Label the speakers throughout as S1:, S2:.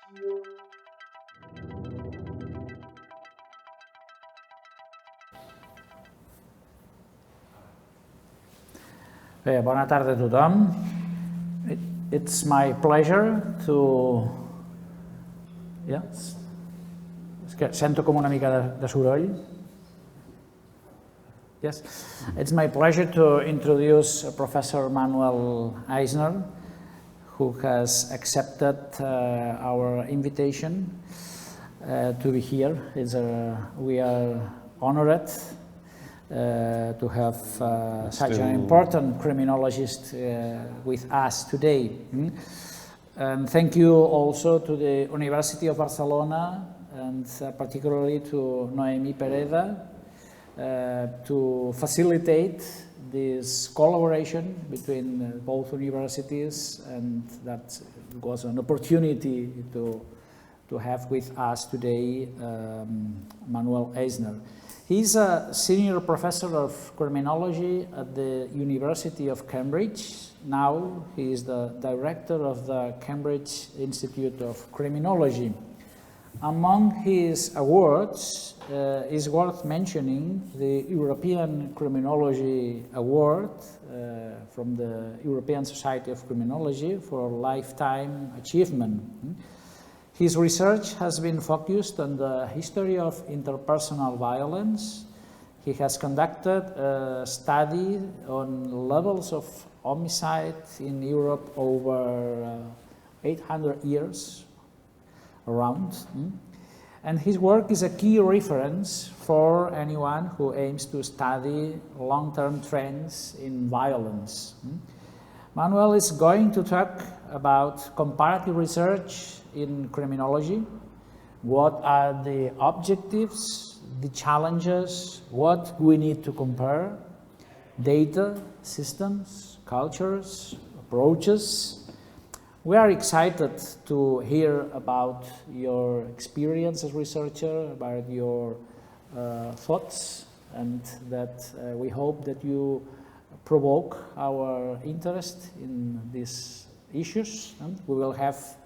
S1: Bé, bona tarda a tothom. It's my pleasure to... Yes? És que sento com una mica de soroll. Yes? It's my pleasure to introduce Professor Manuel Eisner, who has accepted our invitation to be here. We are honored to have such an important criminologist with us today. And thank you also to the University of Barcelona and particularly to Noemi Pereda to facilitate this collaboration between both universities, and that was an opportunity to have with us today Manuel Eisner. He's a senior professor of criminology at the University of Cambridge. Now he is the director of the Cambridge Institute of Criminology. Among his awards is worth mentioning the European Criminology Award from the European Society of Criminology for Lifetime Achievement. His research has been focused on the history of interpersonal violence. He has conducted a study on levels of homicide in Europe over 800 years around. And his work is a key reference for anyone who aims to study long-term trends in violence. Manuel is going to talk about comparative research in criminology. What are the objectives, the challenges, what we need to compare, data, systems, cultures, approaches. We are excited to hear about your experience as a researcher, about your thoughts, and that we hope that you provoke our interest in these issues. And we will have,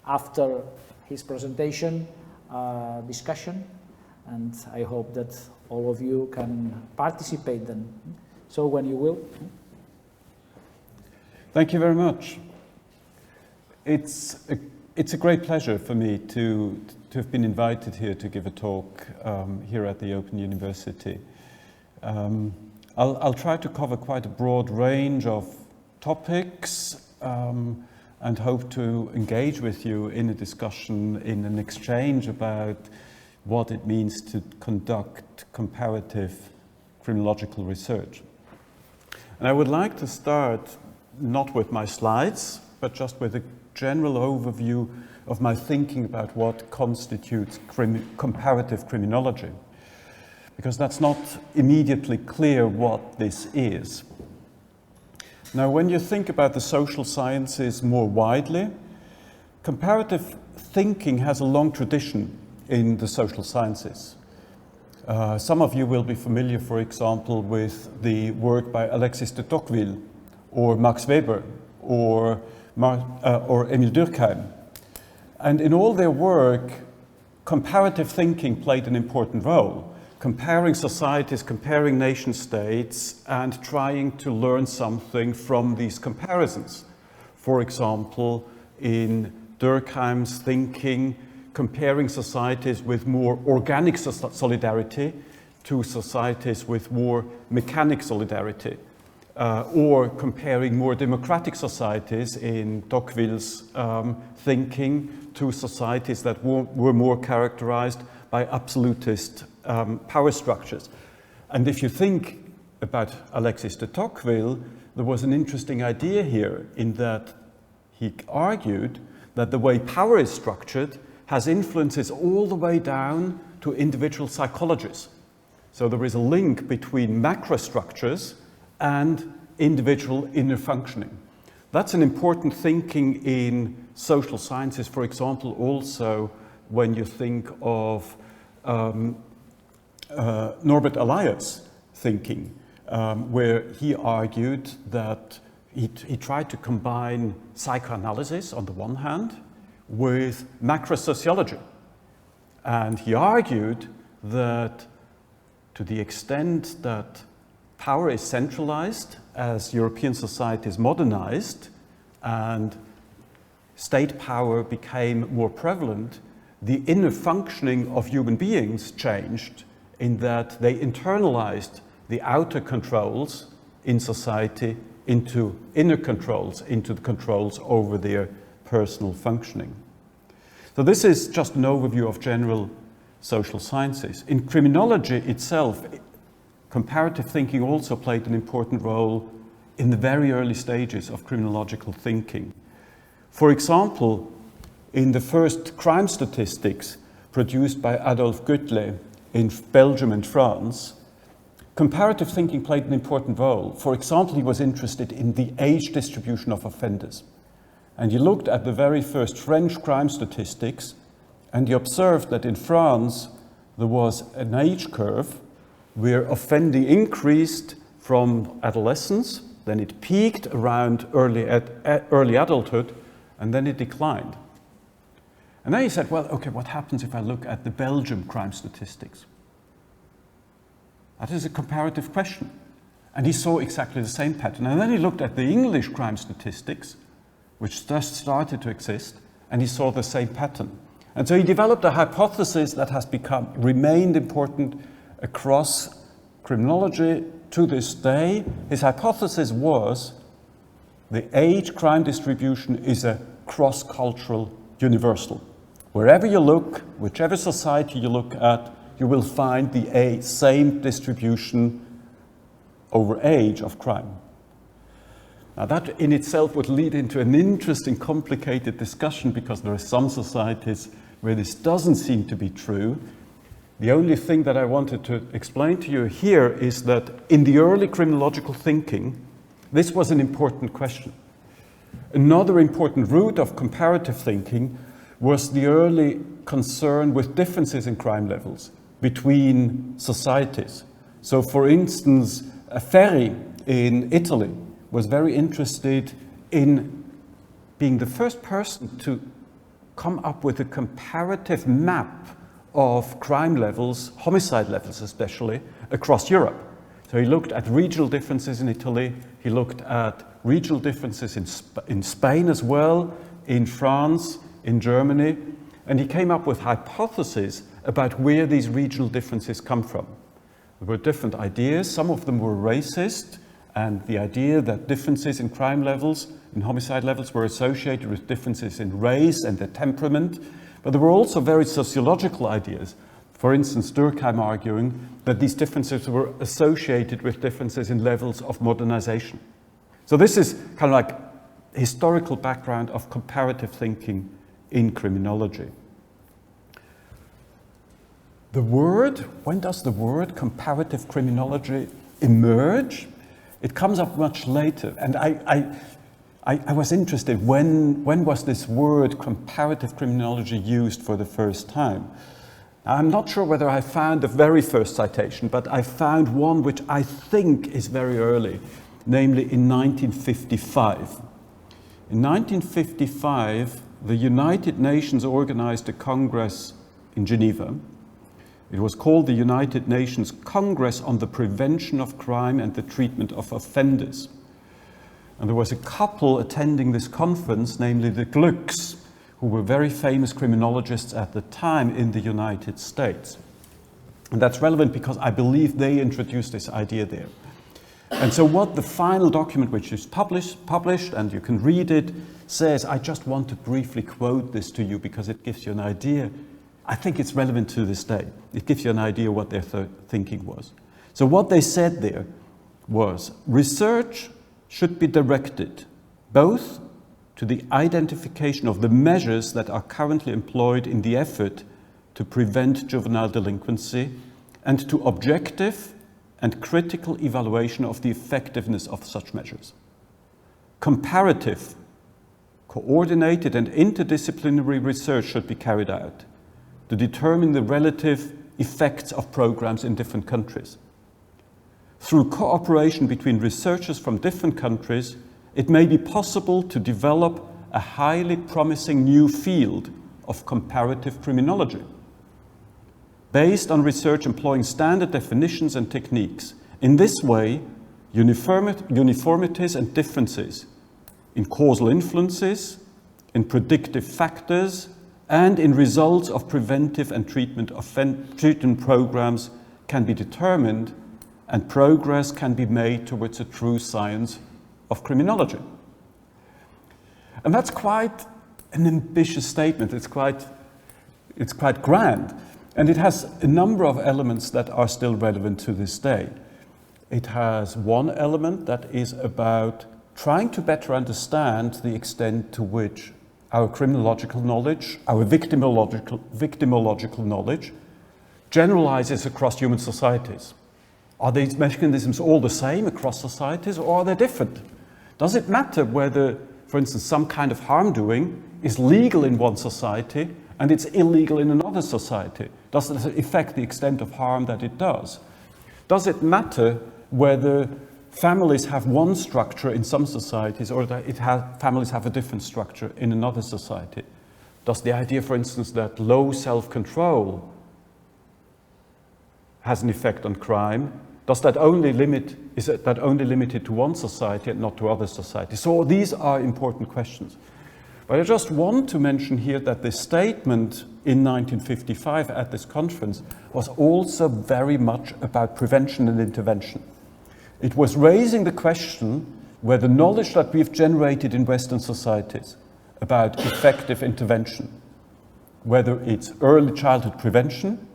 S1: after his presentation, discussion, and I hope that all of you can participate then. So when you will.
S2: Thank you very much. It's a great pleasure for me to have been invited here to give a talk here at the Open University. I'll try to cover quite a broad range of topics and hope to engage with you in a discussion, in an exchange about what it means to conduct comparative criminological research. And I would like to start not with my slides, but just with a general overview of my thinking about what constitutes comparative criminology, because that's not immediately clear what this is. Now, when you think about the social sciences more widely, comparative thinking has a long tradition in the social sciences. Some of you will be familiar, for example, with the work by Alexis de Tocqueville, or Max Weber, or Emile Durkheim. And in all their work, comparative thinking played an important role, comparing societies, comparing nation states, and trying to learn something from these comparisons. For example, in Durkheim's thinking, comparing societies with more organic solidarity to societies with more mechanic solidarity, or comparing more democratic societies in Tocqueville's thinking to societies that were more characterized by absolutist power structures. And if you think about Alexis de Tocqueville, there was an interesting idea here in that he argued that the way power is structured has influences all the way down to individual psychologies. So there is a link between macrostructures and individual inner functioning. That's an important thinking in social sciences, for example, also when you think of Norbert Elias' thinking, where he argued that he tried to combine psychoanalysis on the one hand with macrosociology. And he argued that to the extent that power is centralized as European societies modernized and state power became more prevalent, the inner functioning of human beings changed in that they internalized the outer controls in society into inner controls, into the controls over their personal functioning. So this is just an overview of general social sciences. In criminology itself, comparative thinking also played an important role in the very early stages of criminological thinking. For example, in the first crime statistics produced by Adolphe Gutlet in Belgium and France, comparative thinking played an important role. For example, he was interested in the age distribution of offenders. And he looked at the very first French crime statistics, and he observed that in France there was an age curve where offending increased from adolescence, then it peaked around early adulthood, and then it declined. And then he said, well, okay, what happens if I look at the Belgian crime statistics? That is a comparative question. And he saw exactly the same pattern. And then he looked at the English crime statistics, which just started to exist, and he saw the same pattern. And so he developed a hypothesis that has remained important across criminology to this day. His hypothesis was the age crime distribution is a cross-cultural universal. Wherever you look, whichever society you look at, you will find the same distribution over age of crime. Now that in itself would lead into an interesting, complicated discussion because there are some societies where this doesn't seem to be true. The only thing that I wanted to explain to you here is that in the early criminological thinking, this was an important question. Another important root of comparative thinking was the early concern with differences in crime levels between societies. So for instance, Ferri in Italy was very interested in being the first person to come up with a comparative map of crime levels, homicide levels especially, across Europe. So he looked at regional differences in Italy, he looked at regional differences in Spain as well, in France, in Germany, and he came up with hypotheses about where these regional differences come from. There were different ideas, some of them were racist, and the idea that differences in crime levels, in homicide levels, were associated with differences in race and their temperament. But there were also very sociological ideas. For instance, Durkheim arguing that these differences were associated with differences in levels of modernization. So this is kind of like historical background of comparative thinking in criminology. The word, when does the word comparative criminology emerge? It comes up much later, and I was interested, when was this word comparative criminology used for the first time? I'm not sure whether I found the very first citation, but I found one which I think is very early, namely in 1955. In 1955, the United Nations organized a congress in Geneva. It was called the United Nations Congress on the Prevention of Crime and the Treatment of Offenders. And there was a couple attending this conference, namely the Glucks, who were very famous criminologists at the time in the United States. And that's relevant because I believe they introduced this idea there. And so what the final document, which is published, and you can read it, says, I just want to briefly quote this to you because it gives you an idea. I think it's relevant to this day. It gives you an idea what their thinking was. So what they said there was, research should be directed both to the identification of the measures that are currently employed in the effort to prevent juvenile delinquency and to objective and critical evaluation of the effectiveness of such measures. Comparative, coordinated and interdisciplinary research should be carried out to determine the relative effects of programs in different countries. Through cooperation between researchers from different countries, it may be possible to develop a highly promising new field of comparative criminology, based on research employing standard definitions and techniques. In this way, uniformities and differences in causal influences, in predictive factors, and in results of preventive and treatment programs can be determined, and progress can be made towards a true science of criminology. And that's quite an ambitious statement. It's quite grand. And it has a number of elements that are still relevant to this day. It has one element that is about trying to better understand the extent to which our criminological knowledge, our victimological knowledge, generalizes across human societies. Are these mechanisms all the same across societies, or are they different? Does it matter whether, for instance, some kind of harm doing is legal in one society and it's illegal in another society? Does it affect the extent of harm that it does? Does it matter whether families have one structure in some societies or that families have a different structure in another society? Does the idea, for instance, that low self-control has an effect on crime, is that only limited to one society and not to other societies? So these are important questions. But I just want to mention here that the statement in 1955 at this conference was also very much about prevention and intervention. It was raising the question whether knowledge that we've generated in Western societies about effective intervention, whether it's early childhood prevention,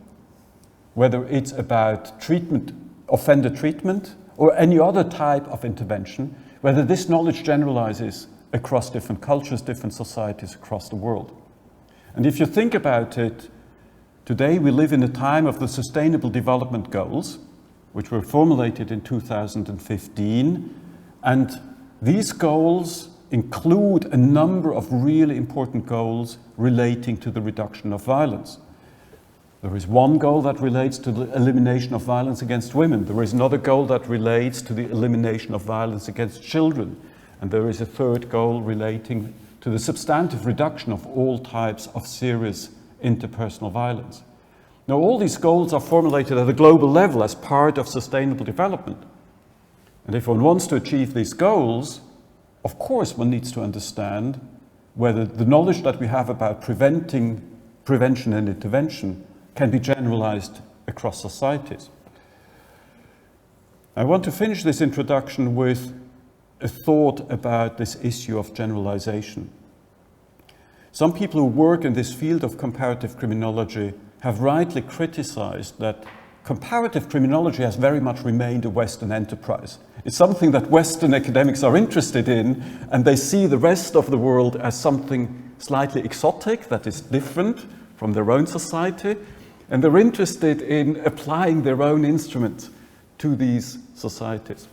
S2: whether it's about treatment, offender treatment, or any other type of intervention, whether this knowledge generalizes across different cultures, different societies across the world. And if you think about it, today we live in a time of the Sustainable Development Goals, which were formulated in 2015, and these goals include a number of really important goals relating to the reduction of violence. There is one goal that relates to the elimination of violence against women. There is another goal that relates to the elimination of violence against children. And there is a third goal relating to the substantive reduction of all types of serious interpersonal violence. Now, all these goals are formulated at a global level as part of sustainable development. And if one wants to achieve these goals, of course one needs to understand whether the knowledge that we have about prevention and intervention can be generalized across societies. I want to finish this introduction with a thought about this issue of generalization. Some people who work in this field of comparative criminology have rightly criticized that comparative criminology has very much remained a Western enterprise. It's something that Western academics are interested in, and they see the rest of the world as something slightly exotic, that is different from their own society, and they're interested in applying their own instruments to these societies.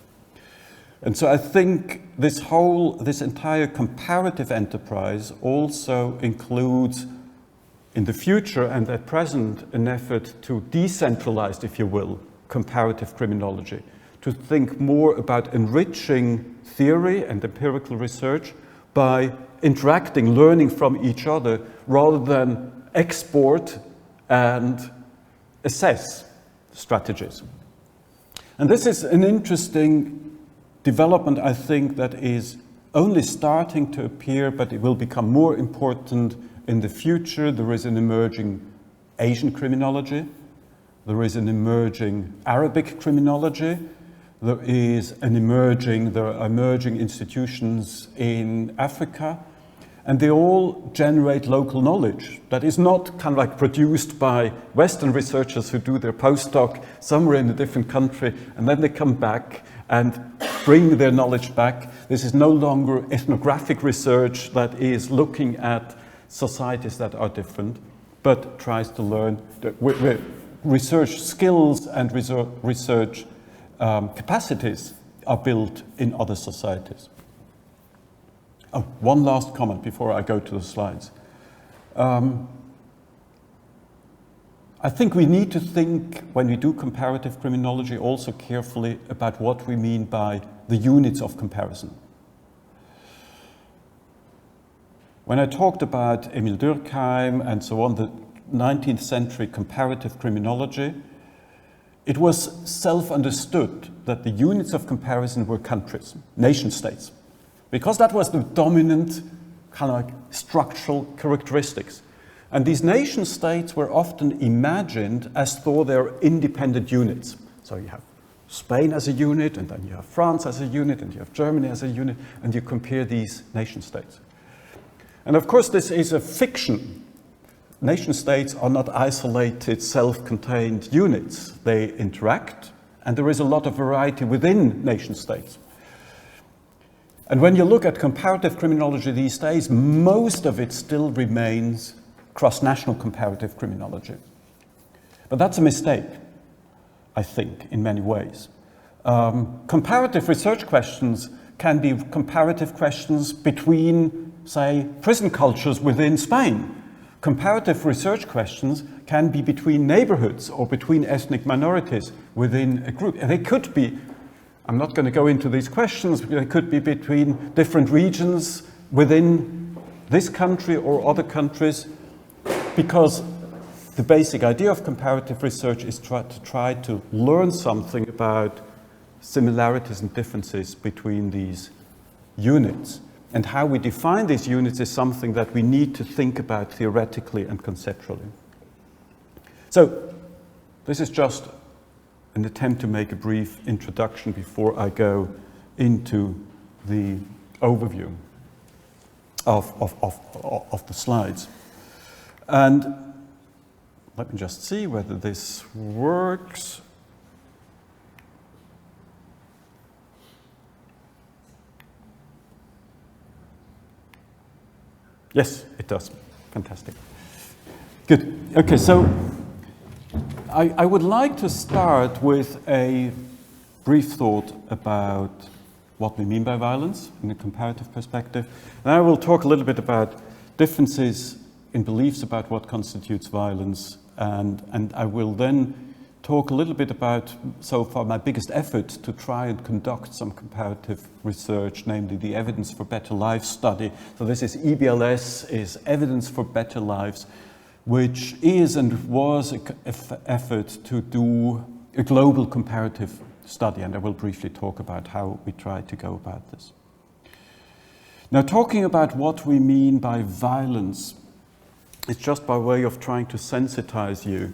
S2: And so I think this entire comparative enterprise also includes, in the future and at present, an effort to decentralize, if you will, comparative criminology, to think more about enriching theory and empirical research by interacting, learning from each other, rather than export and assess strategies. And this is an interesting development, I think, that is only starting to appear, but it will become more important in the future. There is an emerging Asian criminology. There is an emerging Arabic criminology. There are emerging institutions in Africa. And they all generate local knowledge that is not kind of like produced by Western researchers who do their postdoc somewhere in a different country, and then they come back and bring their knowledge back. This is no longer ethnographic research that is looking at societies that are different, but tries to learn research skills and research capacities are built in other societies. Oh, one last comment before I go to the slides. I think we need to think, when we do comparative criminology, also carefully about what we mean by the units of comparison. When I talked about Emil Durkheim and so on, the 19th century comparative criminology, it was self-understood that the units of comparison were countries, nation-states, because that was the dominant kind of like structural characteristics. And these nation-states were often imagined as though they're independent units. So you have Spain as a unit, and then you have France as a unit, and you have Germany as a unit, and you compare these nation-states. And of course, this is a fiction. Nation-states are not isolated, self-contained units. They interact, and there is a lot of variety within nation-states. And when you look at comparative criminology these days, most of it still remains cross-national comparative criminology. But that's a mistake, I think, in many ways. Comparative research questions can be comparative questions between, say, prison cultures within Spain. Comparative research questions can be between neighborhoods or between ethnic minorities within a group. And they could be, I'm not going to go into these questions, but they could be between different regions within this country or other countries, because the basic idea of comparative research is to try to learn something about similarities and differences between these units. And how we define these units is something that we need to think about theoretically and conceptually. So, this is just an attempt to make a brief introduction before I go into the overview of the slides. And let me just see whether this works. Yes, it does. Fantastic. Good. Okay, so I would like to start with a brief thought about what we mean by violence in a comparative perspective. And I will talk a little bit about differences in beliefs about what constitutes violence, and I will then talk a little bit about, so far, my biggest effort to try and conduct some comparative research, namely the Evidence for Better Lives study. So this is EBLS, is Evidence for Better Lives, which is and was an effort to do a global comparative study, and I will briefly talk about how we try to go about this. Now, talking about what we mean by violence, it's just by way of trying to sensitize you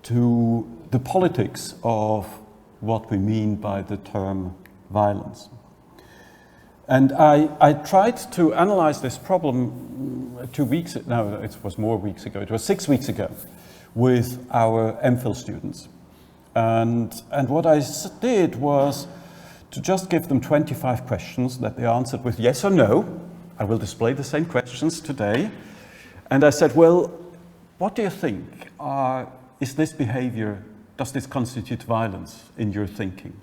S2: to the politics of what we mean by the term violence. And I tried to analyze this problem 2 weeks, no, it was more weeks ago, it was 6 weeks ago, with our MPhil students. And what I did was to just give them 25 questions that they answered with yes or no. I will display the same questions today. And I said, well, what do you think? Is this behavior, does this constitute violence in your thinking?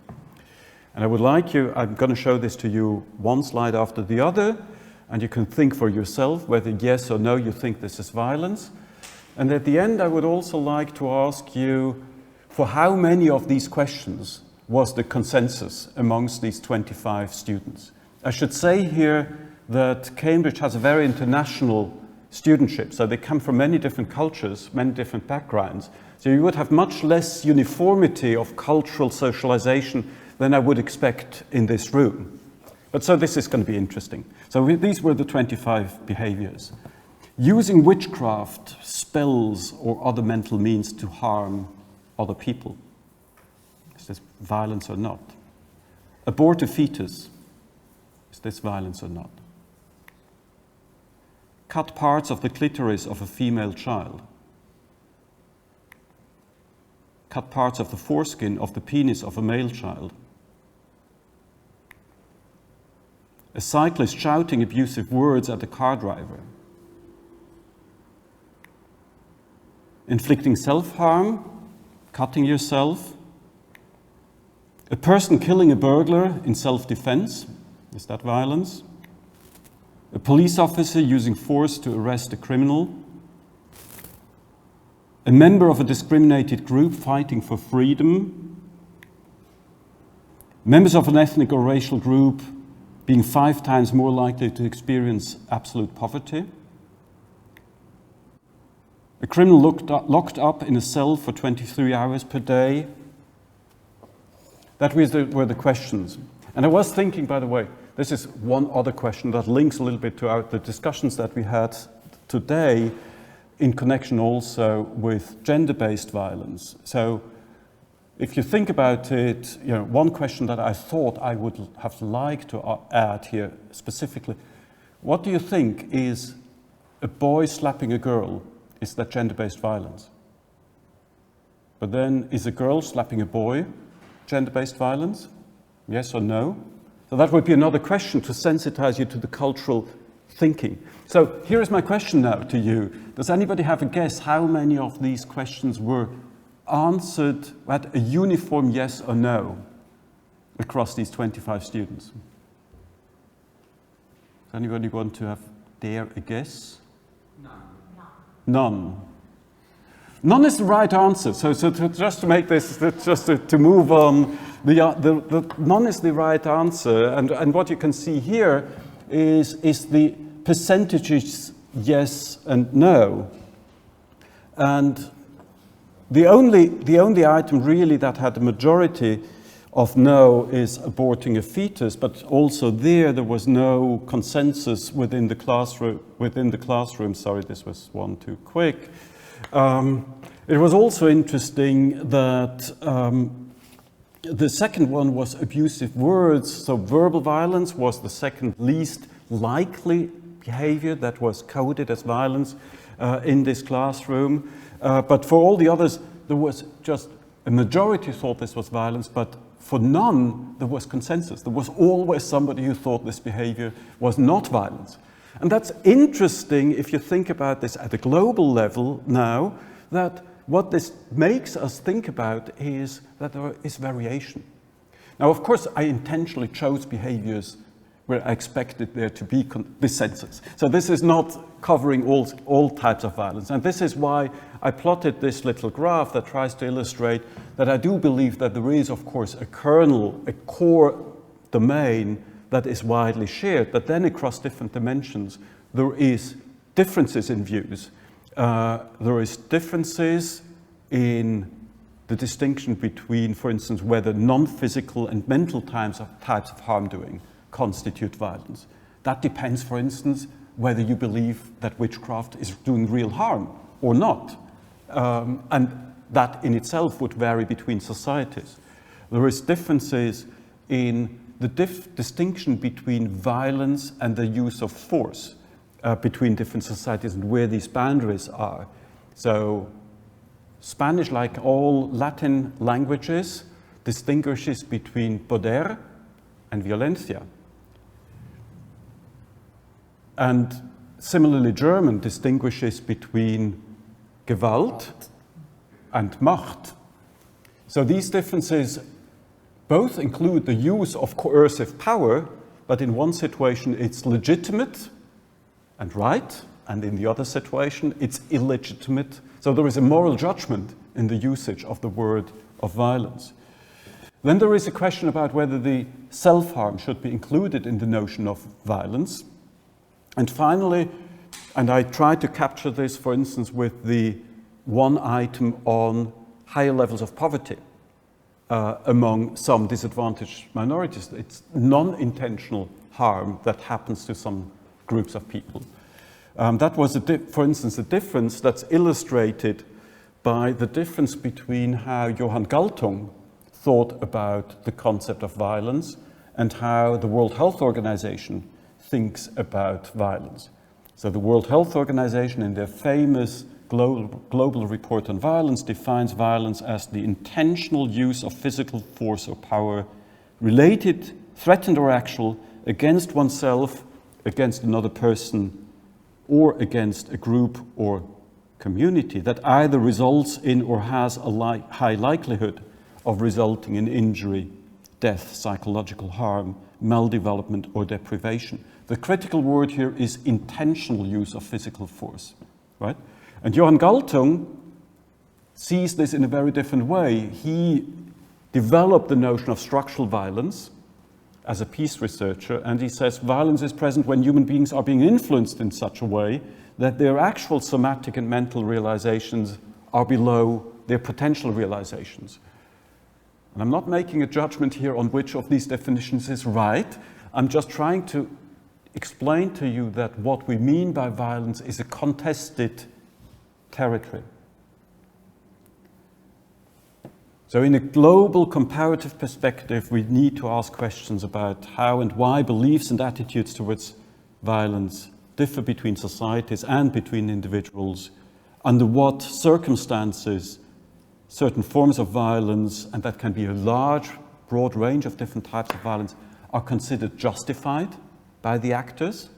S2: And I would like you, I'm going to show this to you one slide after the other, and you can think for yourself whether yes or no you think this is violence. And at the end, I would also like to ask you, for how many of these questions was the consensus amongst these 25 students? I should say here that Cambridge has a very international studentship, so they come from many different cultures, many different backgrounds. So you would have much less uniformity of cultural socialization than I would expect in this room. But so this is going to be interesting. So these were the 25 behaviors. Using witchcraft, spells, or other mental means to harm other people. Is this violence or not? Abort a fetus. Is this violence or not? Cut parts of the clitoris of a female child. Cut parts of the foreskin of the penis of a male child. A cyclist shouting abusive words at a car driver. Inflicting self-harm, cutting yourself. A person killing a burglar in self-defense. Is that violence? A police officer using force to arrest a criminal. A member of a discriminated group fighting for freedom. Members of an ethnic or racial group being 5 times more likely to experience absolute poverty, a criminal locked up in a cell for 23 hours per day. That were the questions. And I was thinking, by the way, this is one other question that links a little bit to the discussions that we had today in connection also with gender-based violence. So if you think about it, one question that I thought I would have liked to add here specifically, what do you think is a boy slapping a girl? Is that gender-based violence? But then, is a girl slapping a boy gender-based violence? Yes or no? So that would be another question to sensitize you to the cultural thinking. So here is my question now to you. Does anybody have a guess how many of these questions were answered at a uniform yes or no across these 25 students? Does anybody want to dare a guess? None. None is the right answer. So just to make this, just to move on, the none is the right answer. And what you can see here is the percentages yes and no. And the only item really that had a majority of no is aborting a fetus, but also there was no consensus within the classroom. Sorry, this was one too quick. It was also interesting that the second one was abusive words. So verbal violence was the second least likely behavior that was coded as violence in this classroom. But for all the others, there was just a majority thought this was violence, but for none, there was consensus. There was always somebody who thought this behavior was not violence. And that's interesting if you think about this at a global level now, that what this makes us think about is that there is variation. Now, of course, I intentionally chose behaviors where I expected there to be dissensus. So this is not covering all types of violence. And this is why I plotted this little graph that tries to illustrate that I do believe that there is, of course, a kernel, a core domain that is widely shared, but then across different dimensions, there is differences in views. There is differences in the distinction between, for instance, whether non-physical and mental types of harm doing constitute violence. That depends, for instance, whether you believe that witchcraft is doing real harm or not. And that in itself would vary between societies. There is differences in the distinction between violence and the use of force between different societies and where these boundaries are. So Spanish, like all Latin languages, distinguishes between poder and violencia. And similarly, German distinguishes between Gewalt and Macht. So these differences both include the use of coercive power, but in one situation it's legitimate and right, and in the other situation it's illegitimate. So there is a moral judgment in the usage of the word of violence. Then there is a question about whether the self-harm should be included in the notion of violence. And finally, and I tried to capture this, for instance, with the one item on higher levels of poverty among some disadvantaged minorities. It's non-intentional harm that happens to some groups of people. That was, for instance, a difference that's illustrated by the difference between how Johann Galtung thought about the concept of violence and how the World Health Organization thinks about violence. So the World Health Organization, in their famous global report on violence, defines violence as the intentional use of physical force or power related, threatened or actual, against oneself, against another person, or against a group or community that either results in or has a high likelihood of resulting in injury, death, psychological harm, maldevelopment, or deprivation. The critical word here is intentional use of physical force, right? And Johann Galtung sees this in a very different way. He developed the notion of structural violence as a peace researcher, and he says violence is present when human beings are being influenced in such a way that their actual somatic and mental realizations are below their potential realizations. And I'm not making a judgment here on which of these definitions is right. I'm just trying to explain to you that what we mean by violence is a contested territory. So in a global comparative perspective, we need to ask questions about how and why beliefs and attitudes towards violence differ between societies and between individuals, under what circumstances certain forms of violence, and that can be a large, broad range of different types of violence, are considered justified by the actors.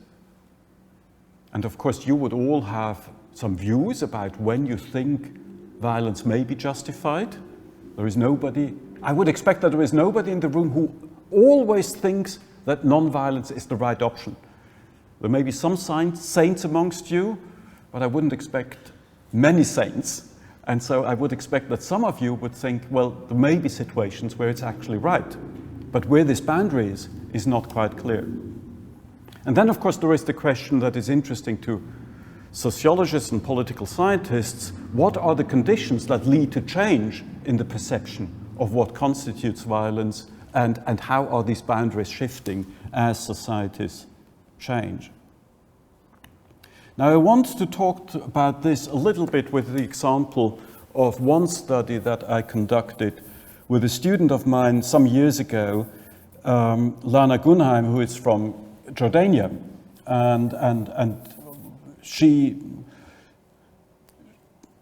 S2: And of course, you would all have some views about when you think violence may be justified. There is nobody, I would expect that there is nobody in the room who always thinks that non-violence is the right option. There may be some saints amongst you, but I wouldn't expect many saints. And so I would expect that some of you would think, well, there may be situations where it's actually right. But where this boundary is not quite clear. And then, of course, there is the question that is interesting to sociologists and political scientists: what are the conditions that lead to change in the perception of what constitutes violence, and how are these boundaries shifting as societies change? Now, I want to talk about this a little bit with the example of one study that I conducted with a student of mine some years ago, Lana Gunheim, who is from Jordania, and she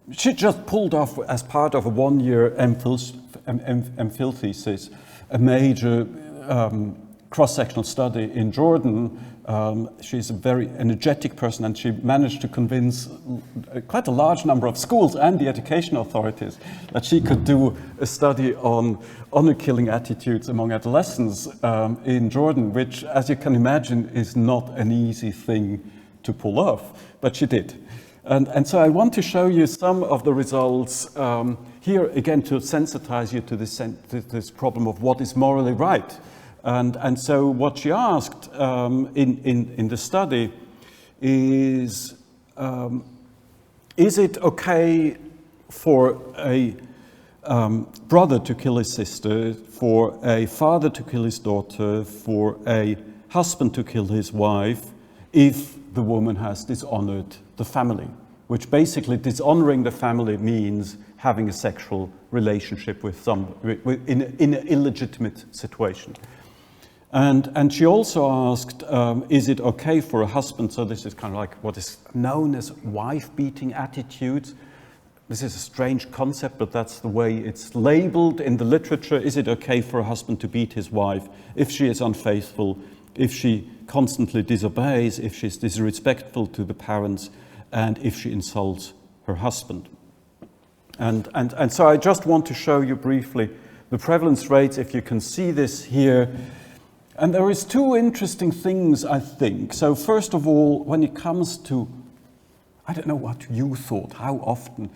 S2: just pulled off, as part of a one-year MPhil thesis, a major cross-sectional study in Jordan. She's a very energetic person, and she managed to convince quite a large number of schools and the education authorities that she could do a study on honor-killing attitudes among adolescents in Jordan, which, as you can imagine, is not an easy thing to pull off, but she did. And so I want to show you some of the results here, again, to sensitize you to this problem of what is morally right. And so what she asked in the study is it okay for a brother to kill his sister, for a father to kill his daughter, for a husband to kill his wife, if the woman has dishonored the family? Which basically, dishonoring the family means having a sexual relationship with in an illegitimate situation. And she also asked, is it okay for a husband, so this is kind of like what is known as wife-beating attitudes. This is a strange concept, but that's the way it's labeled in the literature. Is it okay for a husband to beat his wife if she is unfaithful, if she constantly disobeys, if she's disrespectful to the parents, and if she insults her husband? And so I just want to show you briefly the prevalence rates, if you can see this here. And there is two interesting things, I think. So first of all, when it comes to, I don't know what you thought, how often,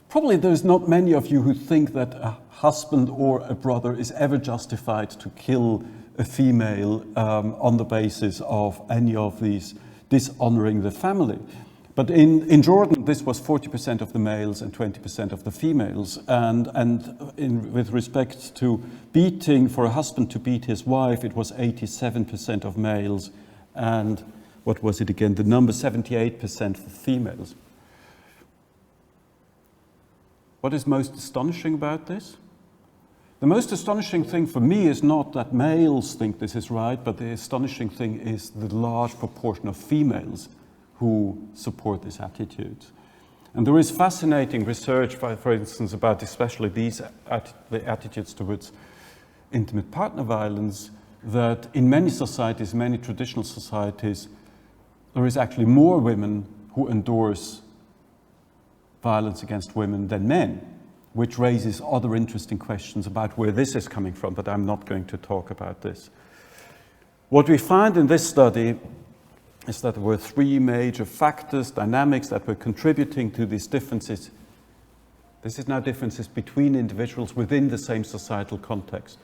S2: probably there's not many of you who think that a husband or a brother is ever justified to kill a female on the basis of any of these dishonoring the family. But in Jordan, this was 40% of the males and 20% of the females. And with respect to beating, for a husband to beat his wife, it was 87% of males. And what was it again? The number 78% for females. What is most astonishing about this? The most astonishing thing for me is not that males think this is right, but the astonishing thing is the large proportion of females who support this attitude. And there is fascinating research, for instance, about especially the attitudes towards intimate partner violence, that in many societies, many traditional societies, there is actually more women who endorse violence against women than men, which raises other interesting questions about where this is coming from, but I'm not going to talk about this. What we find in this study is that there were three major factors, dynamics, that were contributing to these differences. This is now differences between individuals within the same societal context.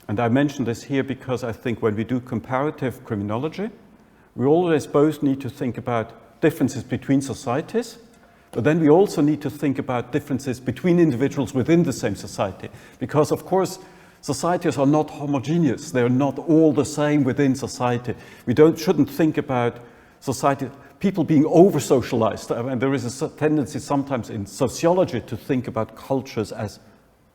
S2: And I mention this here because I think when we do comparative criminology, we always both need to think about differences between societies, but then we also need to think about differences between individuals within the same society. Because, of course, societies are not homogeneous. They're not all the same within society. We shouldn't think about society, people being over-socialized. I mean, there is a tendency sometimes in sociology to think about cultures as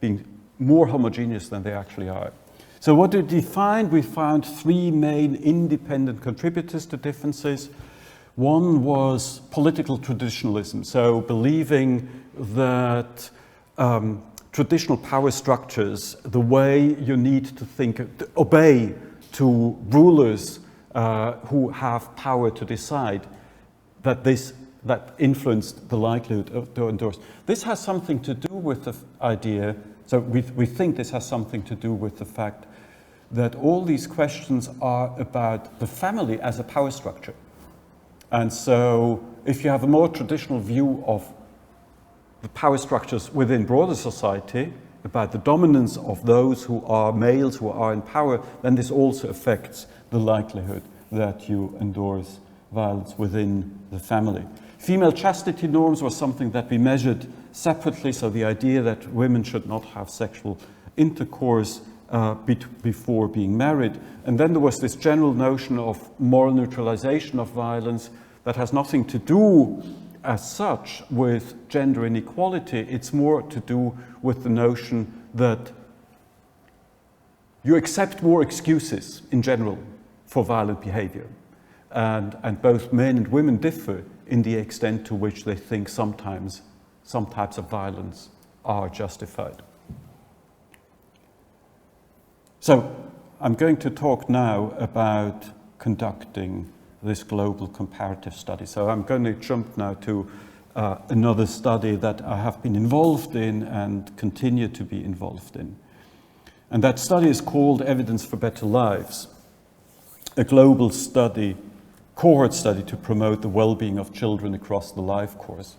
S2: being more homogeneous than they actually are. So what did we find? We found three main independent contributors to differences. One was political traditionalism, so believing that traditional power structures, the way you need to obey to rulers who have power to decide, that influenced the likelihood to endorse. This has something to do with the idea, so we think this has something to do with the fact that all these questions are about the family as a power structure. And so if you have a more traditional view of the power structures within broader society, about the dominance of those who are males who are in power, then this also affects the likelihood that you endorse violence within the family. Female chastity norms was something that we measured separately, so the idea that women should not have sexual intercourse before being married. And then there was this general notion of moral neutralization of violence that has nothing to do as such with gender inequality. It's more to do with the notion that you accept more excuses in general for violent behavior. And both men and women differ in the extent to which they think sometimes some types of violence are justified. So I'm going to talk now about conducting this global comparative study. So I'm going to jump now to another study that I have been involved in and continue to be involved in. And that study is called Evidence for Better Lives, a global study, cohort study to promote the well-being of children across the life course.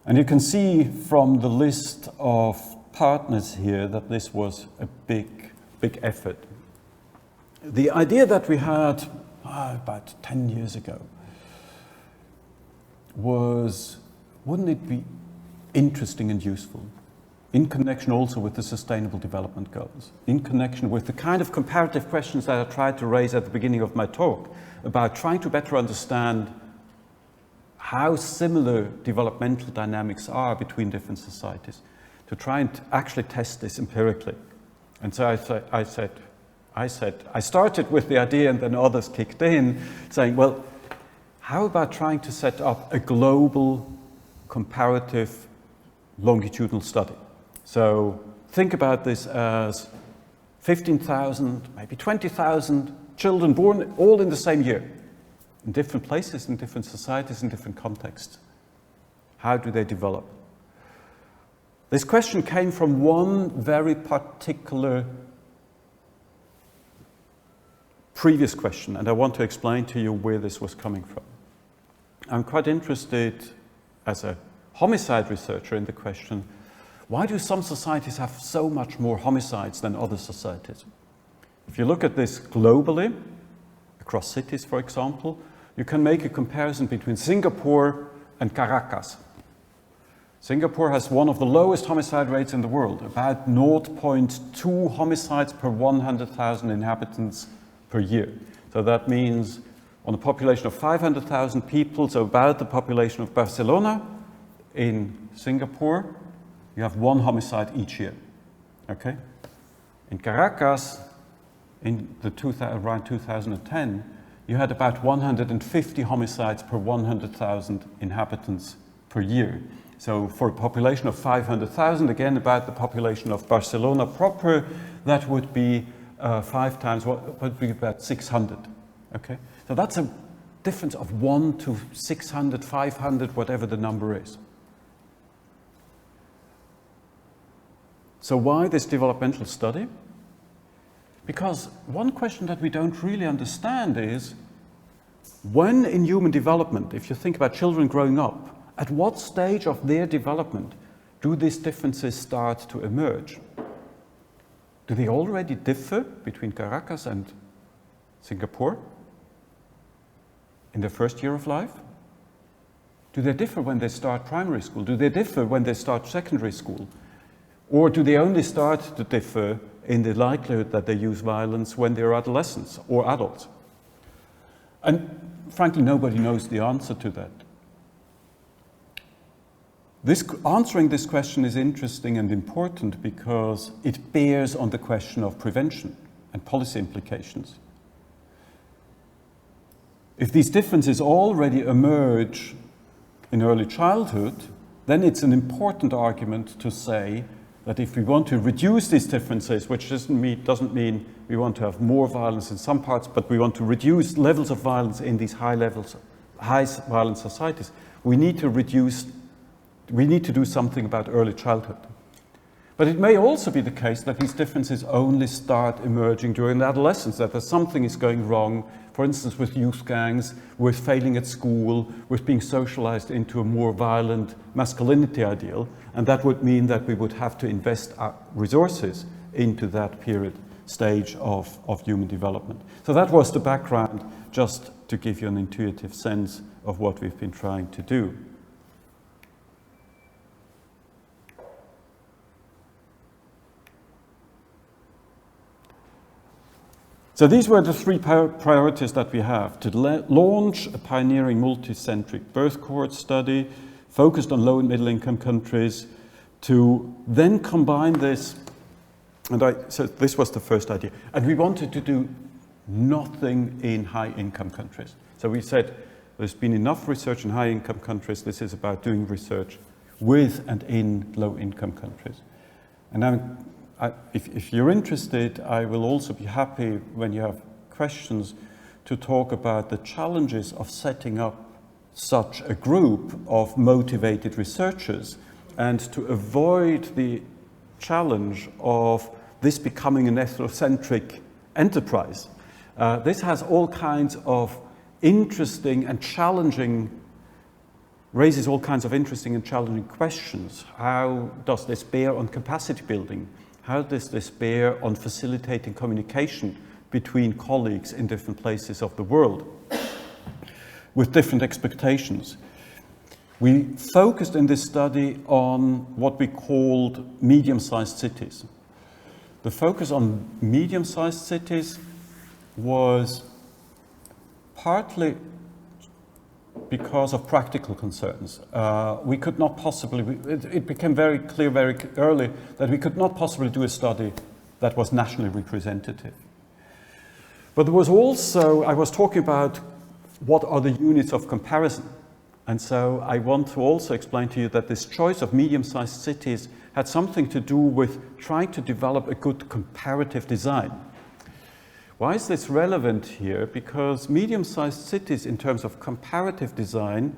S2: And you can see from the list of partners here that this was a big effort. The idea that we had about 10 years ago was, wouldn't it be interesting and useful in connection also with the Sustainable Development Goals, in connection with the kind of comparative questions that I tried to raise at the beginning of my talk about trying to better understand how similar developmental dynamics are between different societies, to try and actually test this empirically. And so I started with the idea, and then others kicked in, saying, well, how about trying to set up a global comparative longitudinal study? So think about this as 15,000, maybe 20,000 children born all in the same year, in different places, in different societies, in different contexts. How do they develop? This question came from one very particular previous question, and I want to explain to you where this was coming from. I'm quite interested as a homicide researcher in the question, why do some societies have so much more homicides than other societies? If you look at this globally, across cities, for example, you can make a comparison between Singapore and Caracas. Singapore has one of the lowest homicide rates in the world, about 0.2 homicides per 100,000 inhabitants per year. So that means on a population of 500,000 people, so about the population of Barcelona, in Singapore, you have one homicide each year. Okay? In Caracas, around 2010, you had about 150 homicides per 100,000 inhabitants per year. So for a population of 500,000, again about the population of Barcelona proper, that would be 5 times, what would be about 600. Okay? So that's a difference of 1 to 600, 500, whatever the number is. So why this developmental study? Because one question that we don't really understand is, when in human development, if you think about children growing up, at what stage of their development do these differences start to emerge? Do they already differ between Caracas and Singapore in their first year of life? Do they differ when they start primary school? Do they differ when they start secondary school? Or do they only start to differ in the likelihood that they use violence when they're adolescents or adults? And frankly, nobody knows the answer to that. Answering this question is interesting and important because it bears on the question of prevention and policy implications. If these differences already emerge in early childhood, then it's an important argument to say that if we want to reduce these differences, which doesn't mean we want to have more violence in some parts, but we want to reduce levels of violence in these high violence societies, we need to do something about early childhood. But it may also be the case that these differences only start emerging during adolescence, that something is going wrong, for instance, with youth gangs, with failing at school, with being socialized into a more violent masculinity ideal, and that would mean that we would have to invest our resources into that stage of human development. So that was the background, just to give you an intuitive sense of what we've been trying to do. So these were the three priorities that we have: to launch a pioneering multi-centric birth cohort study focused on low and middle income countries, to then combine this, so this was the first idea, and we wanted to do nothing in high income countries. So we said there's been enough research in high income countries, this is about doing research with and in low income countries. And if you're interested, I will also be happy, when you have questions, to talk about the challenges of setting up such a group of motivated researchers and to avoid the challenge of this becoming an ethnocentric enterprise. This has all kinds of interesting and challenging, raises all kinds of interesting and challenging questions. How does this bear on capacity building? How does this bear on facilitating communication between colleagues in different places of the world with different expectations? We focused in this study on what we called medium-sized cities. The focus on medium-sized cities was partly because of practical concerns. We could not possibly, it became very clear very early that we could not possibly do a study that was nationally representative. But there was also, I was talking about what are the units of comparison. And so I want to also explain to you that this choice of medium-sized cities had something to do with trying to develop a good comparative design. Why is this relevant here? Because medium-sized cities, in terms of comparative design,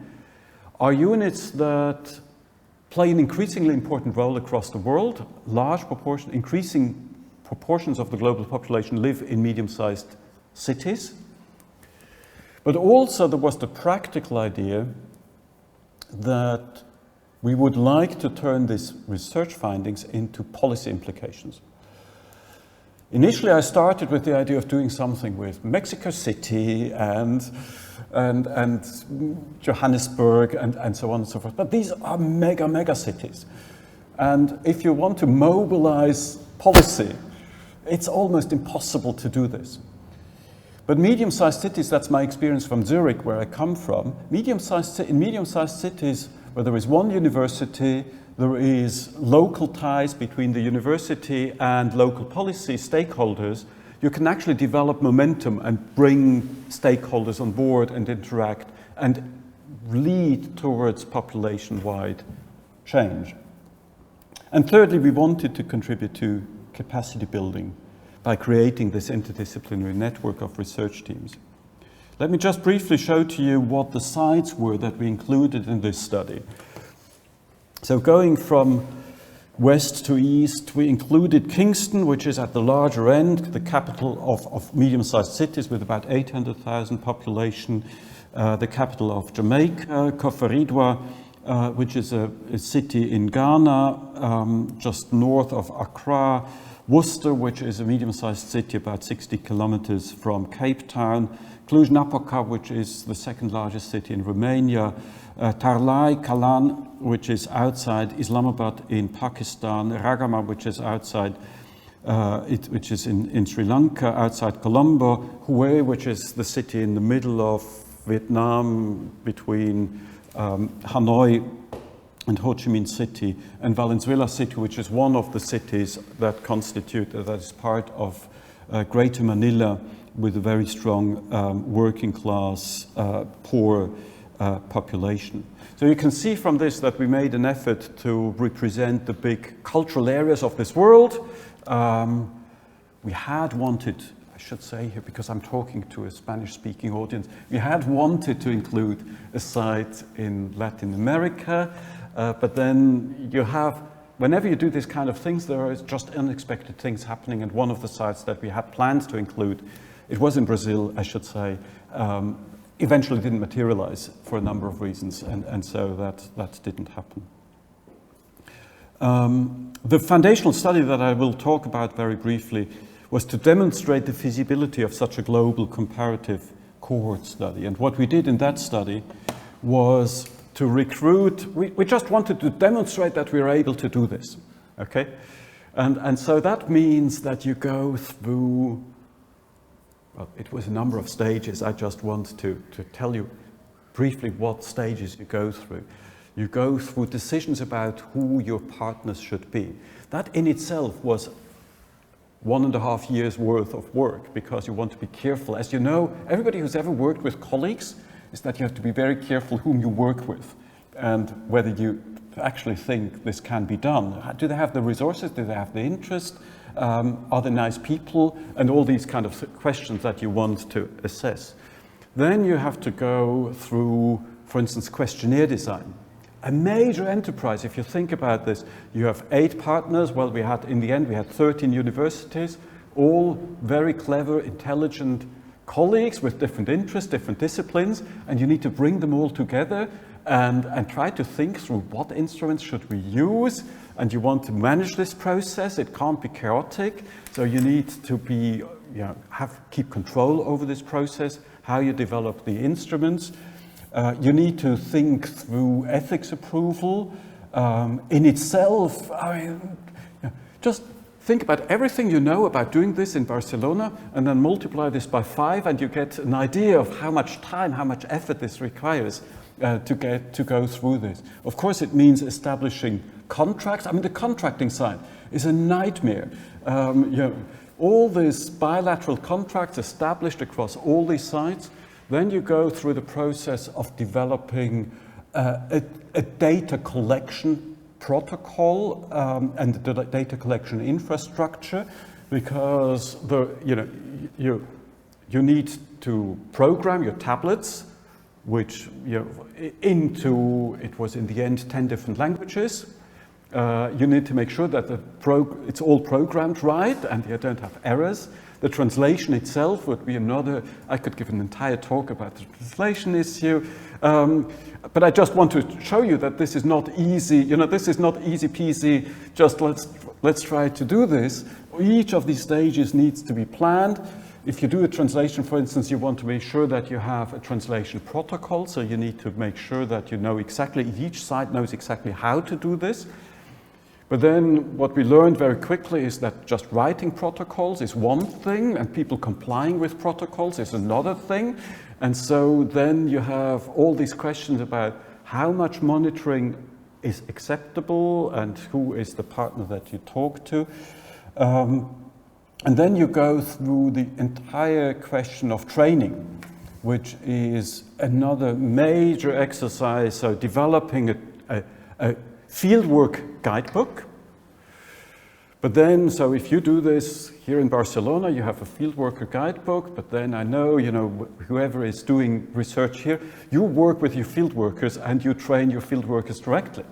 S2: are units that play an increasingly important role across the world. Increasing proportions of the global population live in medium-sized cities. But also there was the practical idea that we would like to turn these research findings into policy implications. Initially, I started with the idea of doing something with Mexico City and Johannesburg and so on and so forth. But these are mega cities. And if you want to mobilize policy, it's almost impossible to do this. But medium-sized cities, that's my experience from Zurich, where I come from, in medium-sized cities where there is one university, there is local ties between the university and local policy stakeholders, you can actually develop momentum and bring stakeholders on board and interact and lead towards population-wide change. And thirdly, we wanted to contribute to capacity building by creating this interdisciplinary network of research teams. Let me just briefly show to you what the sites were that we included in this study. So going from west to east, we included Kingston, which is at the larger end, the capital of medium-sized cities with about 800,000 population, the capital of Jamaica, Koforidua, which is a city in Ghana, just north of Accra, Worcester, which is a medium-sized city about 60 kilometers from Cape Town, Cluj-Napoca, which is the second largest city in Romania, Tarlai Kalan, which is outside Islamabad in Pakistan, Ragama, which is outside, which is in Sri Lanka, outside Colombo, Hue, which is the city in the middle of Vietnam between Hanoi and Ho Chi Minh City, and Valenzuela City, which is one of the cities that that is part of Greater Manila, with a very strong working class, poor population. So you can see from this that we made an effort to represent the big cultural areas of this world. We had wanted, I should say here, because I'm talking to a Spanish-speaking audience, we had wanted to include a site in Latin America, but then you have, whenever you do this kind of things, there are just unexpected things happening, and one of the sites that we had planned to include, it was in Brazil, I should say, eventually didn't materialize for a number of reasons, and so that didn't happen. The foundational study that I will talk about very briefly was to demonstrate the feasibility of such a global comparative cohort study. And what we did in that study was to recruit, we just wanted to demonstrate that we were able to do this, okay? And so that means that you go through, well, it was a number of stages. I just want to tell you briefly what stages you go through. You go through decisions about who your partners should be. That in itself was 1.5 years worth of work, because you want to be careful. As you know, everybody who's ever worked with colleagues is that you have to be very careful whom you work with and whether you actually think this can be done. Do they have the resources? Do they have the interest? Are they nice people? And all these kind of questions that you want to assess. Then you have to go through, for instance, questionnaire design. A major enterprise, if you think about this, you have 8 partners. Well, in the end, we had 13 universities, all very clever, intelligent colleagues with different interests, different disciplines, and you need to bring them all together and try to think through what instruments should we use, and you want to manage this process. It can't be chaotic, so you need to be, keep control over this process, how you develop the instruments. You need to think through ethics approval. In itself, just think about everything you know about doing this in Barcelona, and then multiply this by 5, and you get an idea of how much time, how much effort this requires to go through this. Of course, it means establishing contracts. I mean, the contracting side is a nightmare. All these bilateral contracts established across all these sites. Then you go through the process of developing a data collection protocol and the data collection infrastructure, because you need to program your tablets, which it was in the end 10 different languages. You need to make sure that it's all programmed right and you don't have errors. The translation itself would be another, I could give an entire talk about the translation issue, but I just want to show you that this is not easy, this is not easy peasy, just let's try to do this. Each of these stages needs to be planned. If you do a translation, for instance, you want to make sure that you have a translation protocol, so you need to make sure that you know exactly, each side knows exactly how to do this. But then what we learned very quickly is that just writing protocols is one thing, and people complying with protocols is another thing. And so then you have all these questions about how much monitoring is acceptable and who is the partner that you talk to. And then you go through the entire question of training, which is another major exercise. So developing a fieldwork guidebook. But then, so if you do this here in Barcelona, you have a fieldworker guidebook, but then I know, whoever is doing research here, you work with your fieldworkers and you train your fieldworkers directly.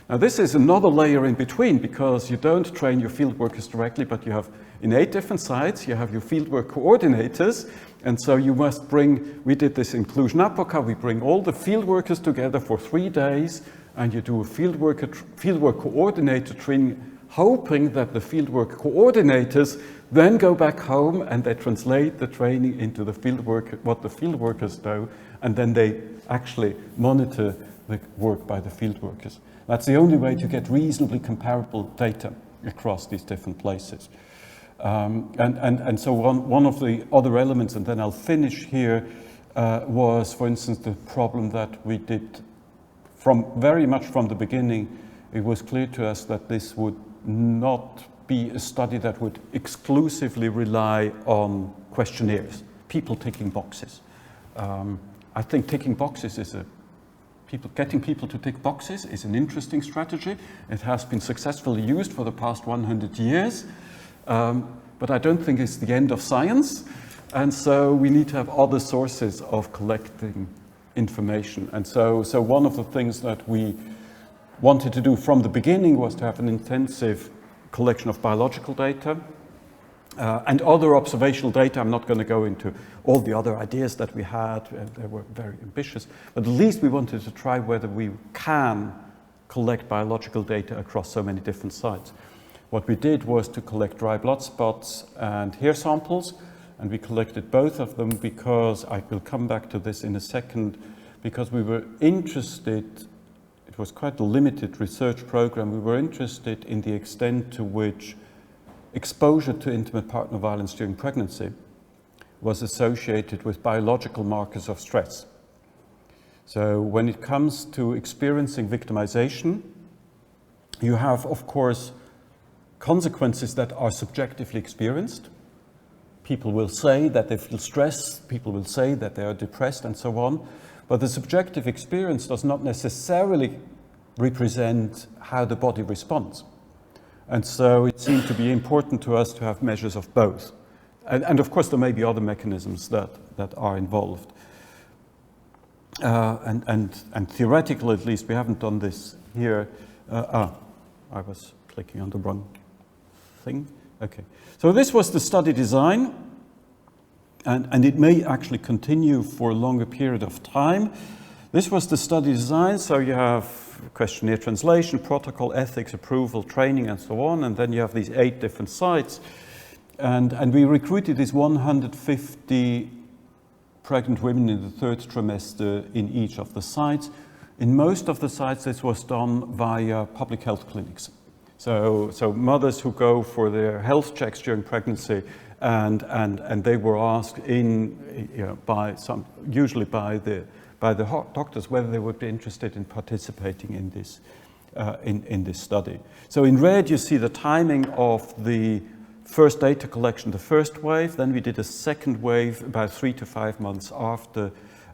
S2: Now this is another layer in between, because you don't train your fieldworkers directly, but you have, in 8 different sites, you have your fieldwork coordinators, and so you must bring, we did this in Cluj-Napoca, we bring all the fieldworkers together for 3 days, and you do a fieldwork coordinator training hoping that the fieldwork coordinators then go back home and they translate the training into the fieldwork, what the field workers do, and then they actually monitor the work by the field workers. That's the only way to get reasonably comparable data across these different places. And so one of the other elements, and then I'll finish here, was, for instance, the problem that we did very much from the beginning. It was clear to us that this would not be a study that would exclusively rely on questionnaires, people ticking boxes. I think ticking boxes is getting people to tick boxes is an interesting strategy. It has been successfully used for the past 100 years, but I don't think it's the end of science. And so we need to have other sources of collecting information. And so one of the things that we wanted to do from the beginning was to have an intensive collection of biological data and other observational data. I'm not going to go into all the other ideas that we had. They were very ambitious. But at least we wanted to try whether we can collect biological data across so many different sites. What we did was to collect dry blood spots and hair samples, and we collected both of them because, I will come back to this in a second, because we were interested. It was quite a limited research program. We were interested in the extent to which exposure to intimate partner violence during pregnancy was associated with biological markers of stress. So when it comes to experiencing victimization, you have, of course, consequences that are subjectively experienced. People will say that they feel stress, people will say that they are depressed, and so on. But the subjective experience does not necessarily represent how the body responds. And so it seemed to be important to us to have measures of both. And of course, there may be other mechanisms that are involved. And theoretically, at least, we haven't done this here. I was clicking on the wrong thing. Okay. So this was the study design. And it may actually continue for a longer period of time. This was the study design, so you have questionnaire translation, protocol, ethics, approval, training, and so on, and then you have these 8 different sites. And we recruited these 150 pregnant women in the 3rd trimester in each of the sites. In most of the sites, this was done via public health clinics. So mothers who go for their health checks during pregnancy, and they were asked usually by the doctors whether they would be interested in participating in this in this study. So in red you see the timing of the first data collection, the first wave. Then we did a second wave about 3 to 5 months after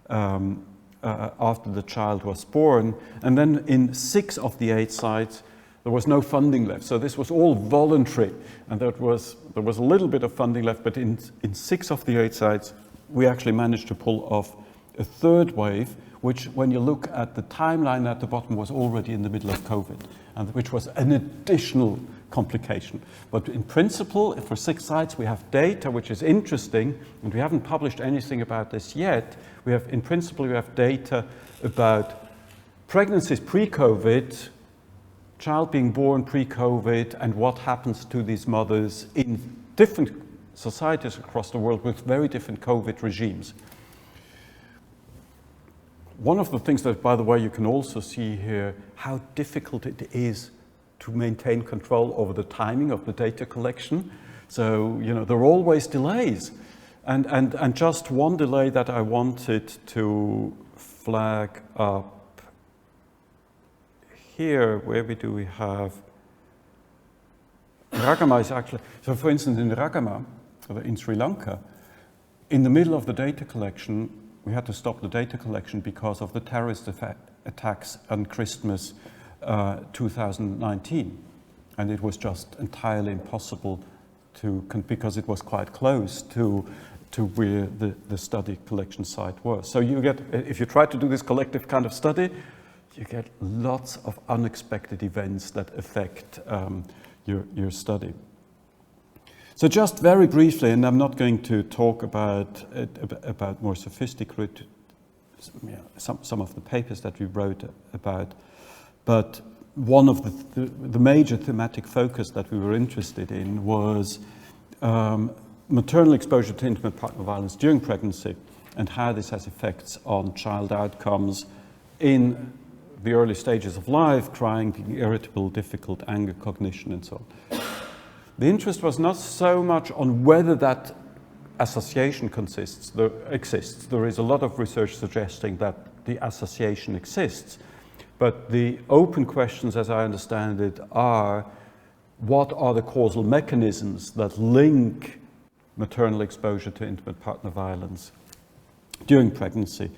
S2: the child was born, and then in 6 of the 8 sites there was no funding left. So this was all voluntary, and there was a little bit of funding left, but in 6 of the 8 sites, we actually managed to pull off a 3rd wave, which, when you look at the timeline at the bottom, was already in the middle of COVID, and which was an additional complication. But in principle, for 6 sites, we have data which is interesting, and we haven't published anything about this yet. In principle, we have data about pregnancies pre-COVID, child being born pre-COVID, and what happens to these mothers in different societies across the world with very different COVID regimes. One of the things that, by the way, you can also see here, how difficult it is to maintain control over the timing of the data collection. So, there are always delays. And just one delay that I wanted to flag up here, where do we have Ragama is actually, so for instance in Ragama, in Sri Lanka, in the middle of the data collection, we had to stop the data collection because of the terrorist attacks on Christmas 2019. And it was just entirely impossible because it was quite close to where the study collection site was. So if you try to do this collective kind of study, you get lots of unexpected events that affect your study. So just very briefly, and I'm not going to talk about more sophisticated, some of the papers that we wrote about, but one of the major thematic focus that we were interested in was maternal exposure to intimate partner violence during pregnancy and how this has effects on child outcomes in the early stages of life, crying, being irritable, difficult, anger, cognition, and so on. The interest was not so much on whether that association exists. There is a lot of research suggesting that the association exists, but the open questions, as I understand it, are what are the causal mechanisms that link maternal exposure to intimate partner violence during pregnancy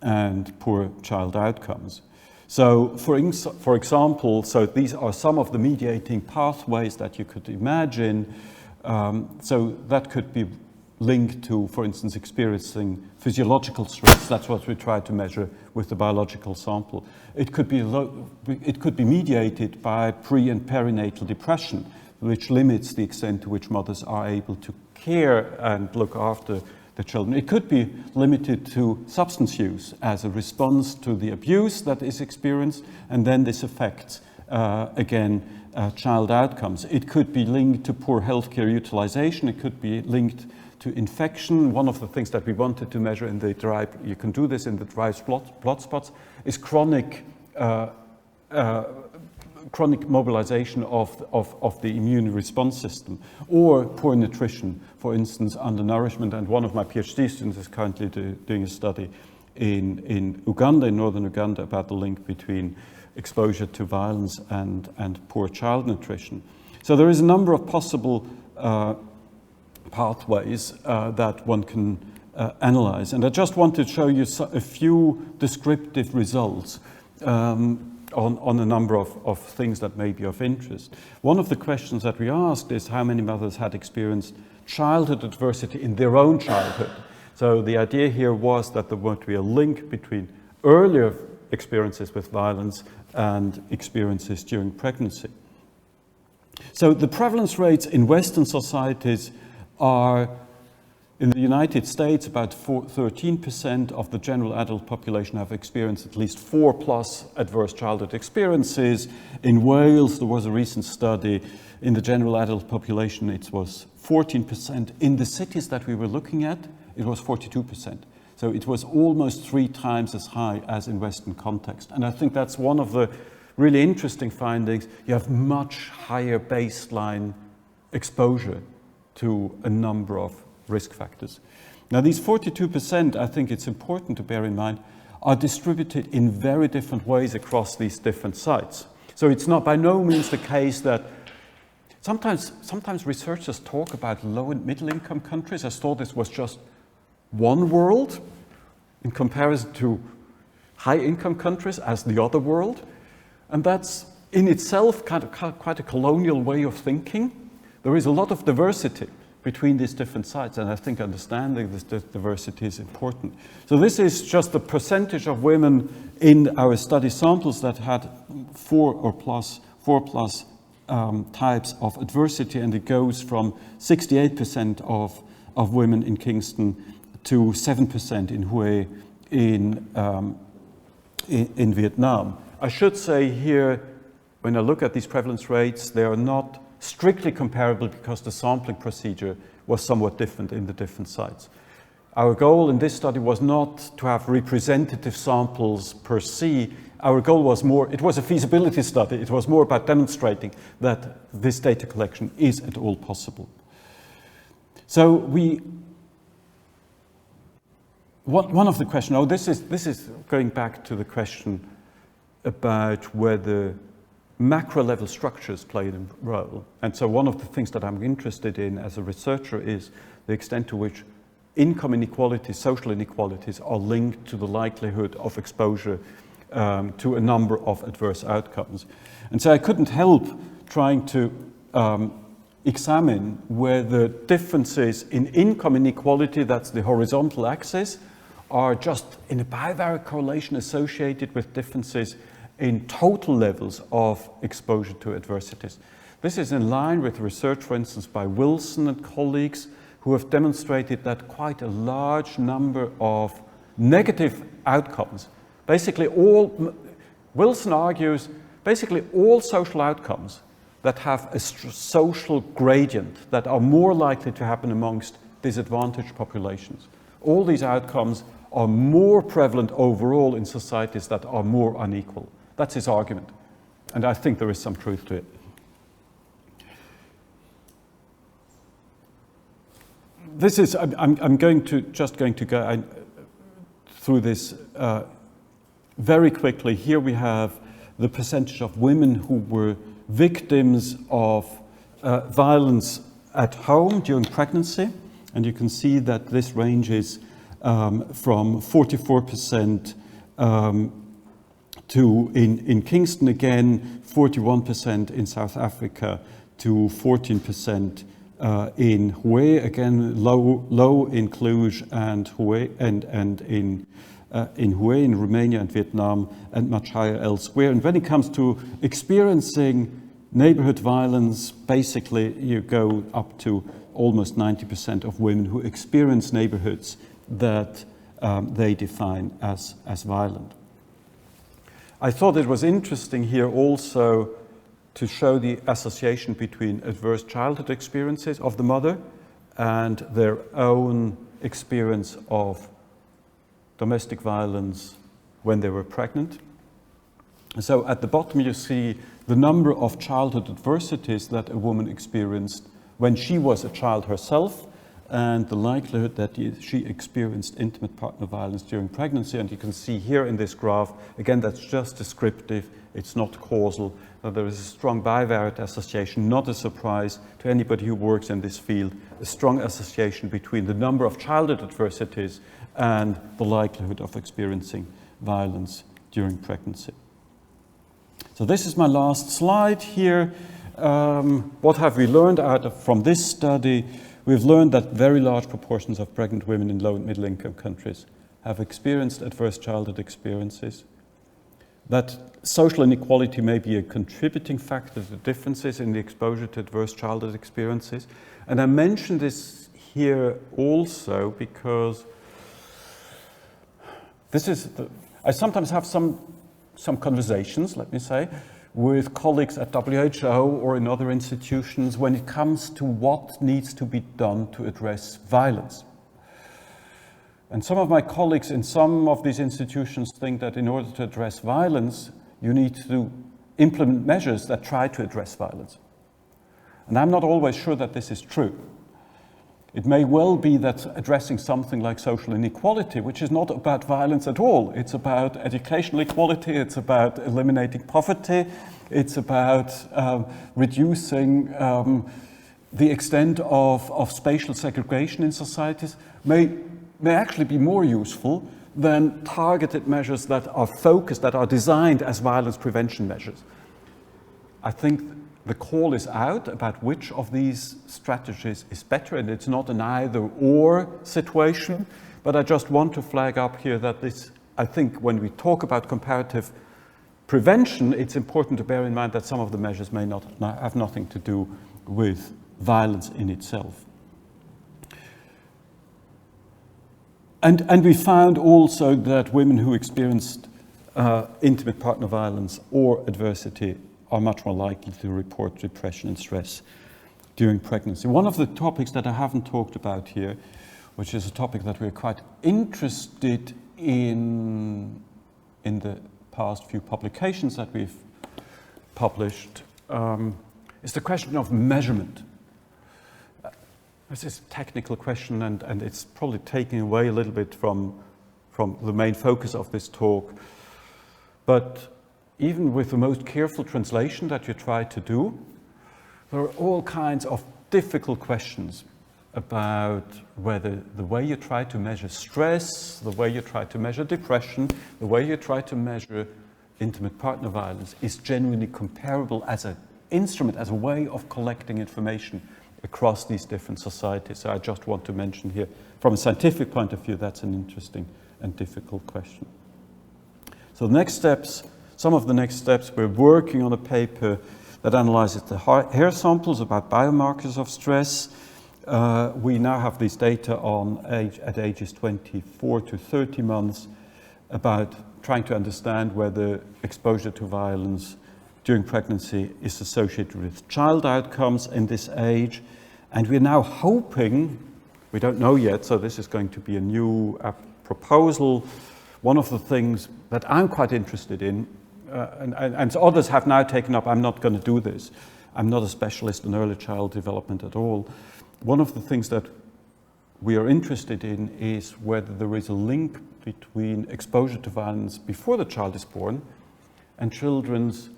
S2: and poor child outcomes. So, for example, so these are some of the mediating pathways that you could imagine. So that could be linked to, for instance, experiencing physiological stress. That's what we try to measure with the biological sample. It could be mediated by pre- and perinatal depression, which limits the extent to which mothers are able to care and look after the children. It could be limited to substance use as a response to the abuse that is experienced, and then this affects, child outcomes. It could be linked to poor healthcare utilization. It could be linked to infection. One of the things that we wanted to measure in the derived, you can do this in the derived blood spots, is chronic mobilization of the immune response system, or poor nutrition, for instance, undernourishment. And one of my PhD students is currently doing a study in Uganda, in northern Uganda, about the link between exposure to violence and poor child nutrition. So there is a number of possible pathways that one can analyze. And I just want to show you a few descriptive results on a number of things that may be of interest. One of the questions that we asked is how many mothers had experienced childhood adversity in their own childhood. So the idea here was that there would be a link between earlier experiences with violence and experiences during pregnancy. So the prevalence rates in Western societies are, in the United States, about 13% of the general adult population have experienced at least 4+ adverse childhood experiences. In Wales, there was a recent study. In the general adult population, it was 14%. In the cities that we were looking at, it was 42%. So it was almost 3 times as high as in Western context. And I think that's one of the really interesting findings. You have much higher baseline exposure to a number of risk factors. Now, these 42%, I think it's important to bear in mind, are distributed in very different ways across these different sites. So it's not by no means the case that sometimes researchers talk about low and middle income countries. I thought this was just one world in comparison to high income countries as the other world. And that's in itself quite a colonial way of thinking. There is a lot of diversity between these different sites, and I think understanding this diversity is important. So this is just the percentage of women in our study samples that had 4 plus types of adversity, and it goes from 68% of women in Kingston to 7% in Hue in Vietnam. I should say here, when I look at these prevalence rates, they are not strictly comparable because the sampling procedure was somewhat different in the different sites. Our goal in this study was not to have representative samples per se. Our goal was it was a feasibility study. It was more about demonstrating that this data collection is at all possible. So one of the questions, this is going back to the question about whether macro level structures played a role. And so one of the things that I'm interested in as a researcher is the extent to which income inequalities, social inequalities are linked to the likelihood of exposure to a number of adverse outcomes. And so I couldn't help trying to examine whether differences in income inequality, that's the horizontal axis, are just in a bivariate correlation associated with differences in total levels of exposure to adversities. This is in line with research, for instance, by Wilson and colleagues, who have demonstrated that quite a large number of negative outcomes, basically Wilson argues basically all social outcomes that have a social gradient that are more likely to happen amongst disadvantaged populations. All these outcomes are more prevalent overall in societies that are more unequal. That's his argument. And I think there is some truth to it. This is, I'm going to go through this very quickly. Here we have the percentage of women who were victims of violence at home during pregnancy. And you can see that this ranges from 44% to, in Kingston again, 41% in South Africa, to 14% in Hue, again low in Cluj and Hue, and in Hue, in Romania and Vietnam, and much higher elsewhere. And when it comes to experiencing neighborhood violence, basically you go up to almost 90% of women who experience neighborhoods that they define as violent. I thought it was interesting here also to show the association between adverse childhood experiences of the mother and their own experience of domestic violence when they were pregnant. So at the bottom you see the number of childhood adversities that a woman experienced when she was a child herself, and the likelihood that she experienced intimate partner violence during pregnancy. And you can see here in this graph, again, that's just descriptive, it's not causal, that there is a strong bivariate association, not a surprise to anybody who works in this field, a strong association between the number of childhood adversities and the likelihood of experiencing violence during pregnancy. So this is my last slide here. What have we learned from this study? We've learned that very large proportions of pregnant women in low and middle income countries have experienced adverse childhood experiences, that social inequality may be a contributing factor to differences in the exposure to adverse childhood experiences. And I mention this here also because I sometimes have some conversations, let me say, with colleagues at WHO or in other institutions when it comes to what needs to be done to address violence. And some of my colleagues in some of these institutions think that in order to address violence, you need to implement measures that try to address violence. And I'm not always sure that this is true. It may well be that addressing something like social inequality, which is not about violence at all, it's about educational equality, it's about eliminating poverty, it's about reducing the extent of spatial segregation in societies, may actually be more useful than targeted measures that are focused, that are designed as violence prevention measures. I think the call is out about which of these strategies is better, and it's not an either-or situation, but I just want to flag up here that this, I think when we talk about comparative prevention, it's important to bear in mind that some of the measures may not have nothing to do with violence in itself. And we found also that women who experienced intimate partner violence or adversity are much more likely to report depression and stress during pregnancy. One of the topics that I haven't talked about here, which is a topic that we're quite interested in the past few publications that we've published, is the question of measurement. This is a technical question, and it's probably taking away a little bit from the main focus of this talk. But even with the most careful translation that you try to do, there are all kinds of difficult questions about whether the way you try to measure stress, the way you try to measure depression, the way you try to measure intimate partner violence is genuinely comparable as an instrument, as a way of collecting information across these different societies. So I just want to mention here, from a scientific point of view, that's an interesting and difficult question. So the next steps, some of the next steps, we're working on a paper that analyzes the hair samples about biomarkers of stress. We now have these data at ages 24 to 30 months about trying to understand whether exposure to violence during pregnancy is associated with child outcomes in this age. And we're now hoping, we don't know yet, so this is going to be a new proposal. One of the things that I'm quite interested in, and others have now taken up, I'm not going to do this. I'm not a specialist in early child development at all. One of the things that we are interested in is whether there is a link between exposure to violence before the child is born and children's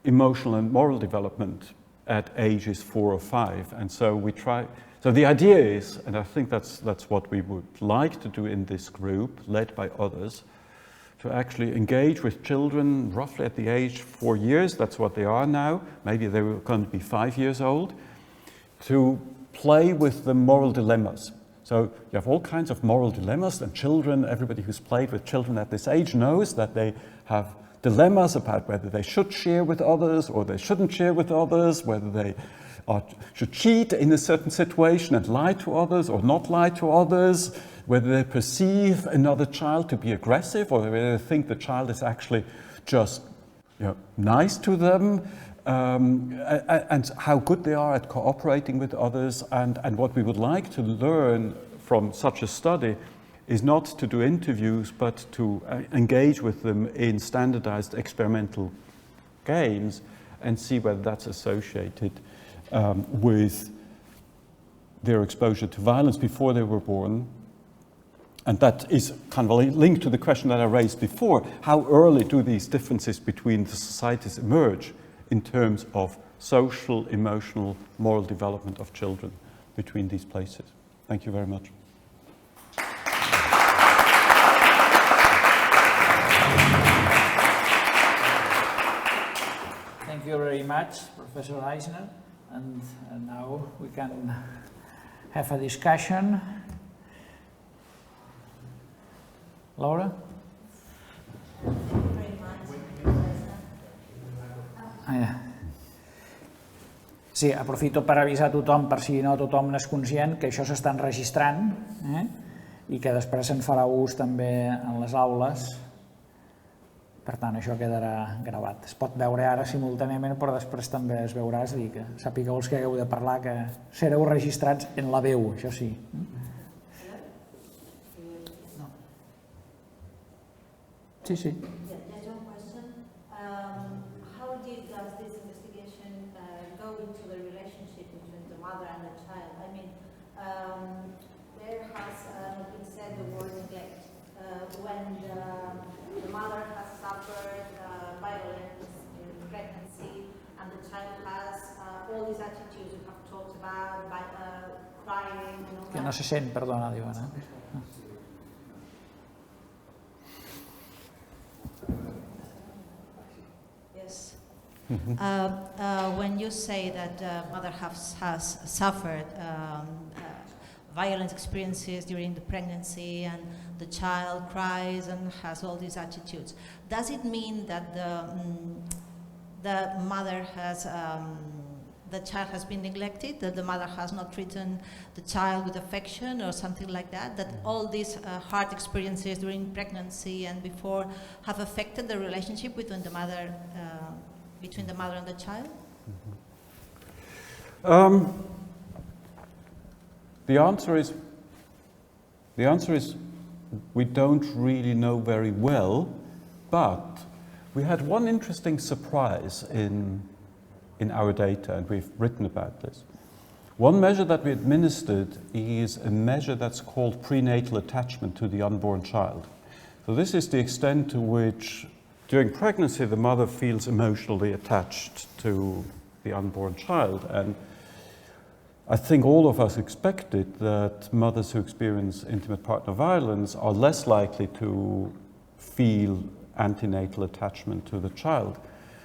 S2: emotional and moral development at ages 4 or 5. And so we try, so the idea is, and I think that's what we would like to do in this group, led by others, to actually engage with children roughly at the age 4 years, that's what they are now, maybe they were going to be 5 years old, to play with the moral dilemmas. So you have all kinds of moral dilemmas, and children, everybody who's played with children at this age knows that they have dilemmas about whether they should share with others or they shouldn't share with others, whether they should cheat in a certain situation and lie to others or not lie to others, whether they perceive another child to be aggressive or whether they think the child is actually just nice to them, and how good they are at cooperating with others. And what we would like to learn from such a study is not to do interviews, but to engage with them in standardized experimental games and see whether that's associated with their exposure to violence before they were born. And that is kind of a link to the question that I raised before. How early do these differences between the societies emerge in terms of social, emotional, moral development of children between these places? Thank you very much.
S1: Thank you very much, Professor Eisner. And now we can have a discussion. Laura? Sí, aprofito per avisar a tothom, per si no tothom n'és conscient, que això s'està enregistrant i que després se'n farà ús també en les aules. Per tant, això quedarà gravat. Es pot veure ara simultàniament, però després també es veurà, és a dir, que sapigueu els que hagueu de parlar que sereu registrats en la veu, això sí. Sí, sí.
S3: Just one question. How deep does this investigation go into the relationship between the mother and the child? I mean, there has been said the word neglect. When the mother has suffered violence in pregnancy and the child has all these attitudes you have talked about, crying and all that.
S1: Que no se sent, perdona, diu Anna.
S3: Yes. When you say that mother has suffered violent experiences during the pregnancy and the child cries and has all these attitudes, does it mean that the mother has the child has been neglected, that the mother has not treated the child with affection or something like that, that all these hard experiences during pregnancy and before have affected the relationship between the mother and the child?
S2: The answer is we don't really know very well, but we had one interesting surprise in our data, and we've written about this. One measure that we administered is a measure that's called prenatal attachment to the unborn child. So this is the extent to which during pregnancy the mother feels emotionally attached to the unborn child. And I think all of us expected that mothers who experience intimate partner violence are less likely to feel antenatal attachment to the child.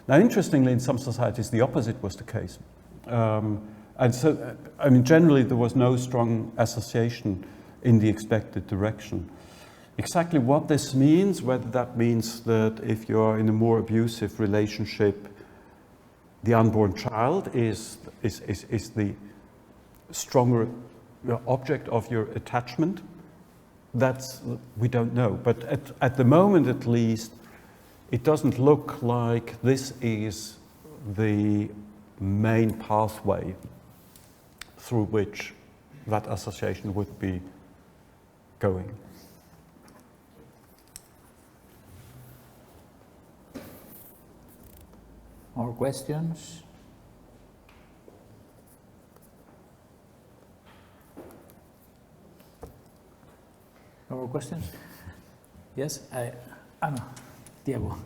S2: Now, interestingly, in some societies, the opposite was the case. And so, I mean, generally, there was no strong association in the expected direction. Exactly what this means, whether that means that if you're in a more abusive relationship, the unborn child is the stronger object of your attachment, we don't know. But at the moment, at least, it doesn't look like this is the main pathway through which that association would be going.
S1: More questions? No more questions? Yes? No. Diego.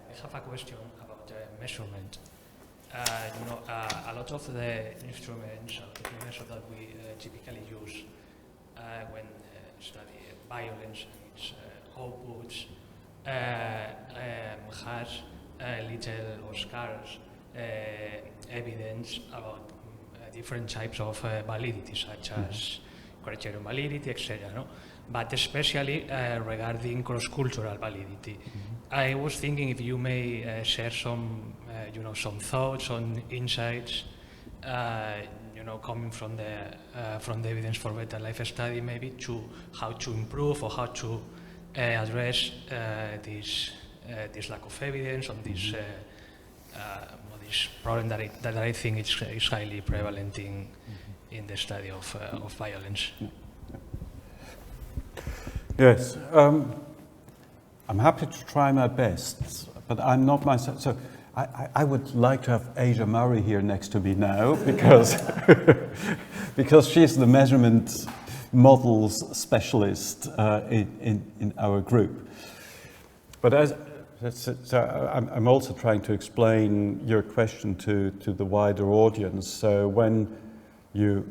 S4: I have a question about measurement. A lot of the instruments or techniques that we typically use when study violence and its outputs has little or scarce evidence about different types of validity, such as criterion validity, etc. No? But especially regarding cross-cultural validity. I was thinking if you may share some, some thoughts on insights, coming from the evidence for better life study, maybe to how to improve or how to address this lack of evidence on this this problem that I think is highly prevalent in the study of violence.
S2: Yes. I'm happy to try my best, but I'm not myself. So I would like to have Asia Murray here next to me now, because because she's the measurement models specialist in our group. But I'm also trying to explain your question to the wider audience. So when you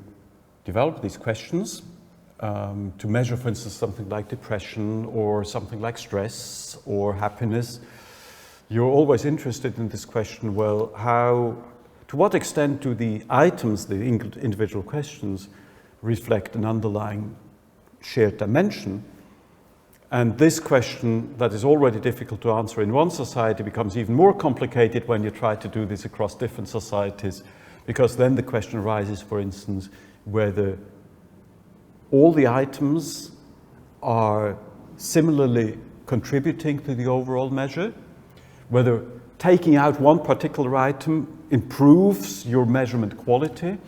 S2: develop these questions, to measure, for instance, something like depression or something like stress or happiness, you're always interested in this question, well, to what extent do the items, the individual questions, reflect an underlying shared dimension? And this question that is already difficult to answer in one society becomes even more complicated when you try to do this across different societies, because then the question arises, for instance, whether all the items are similarly contributing to the overall measure, whether taking out one particular item improves your measurement quality.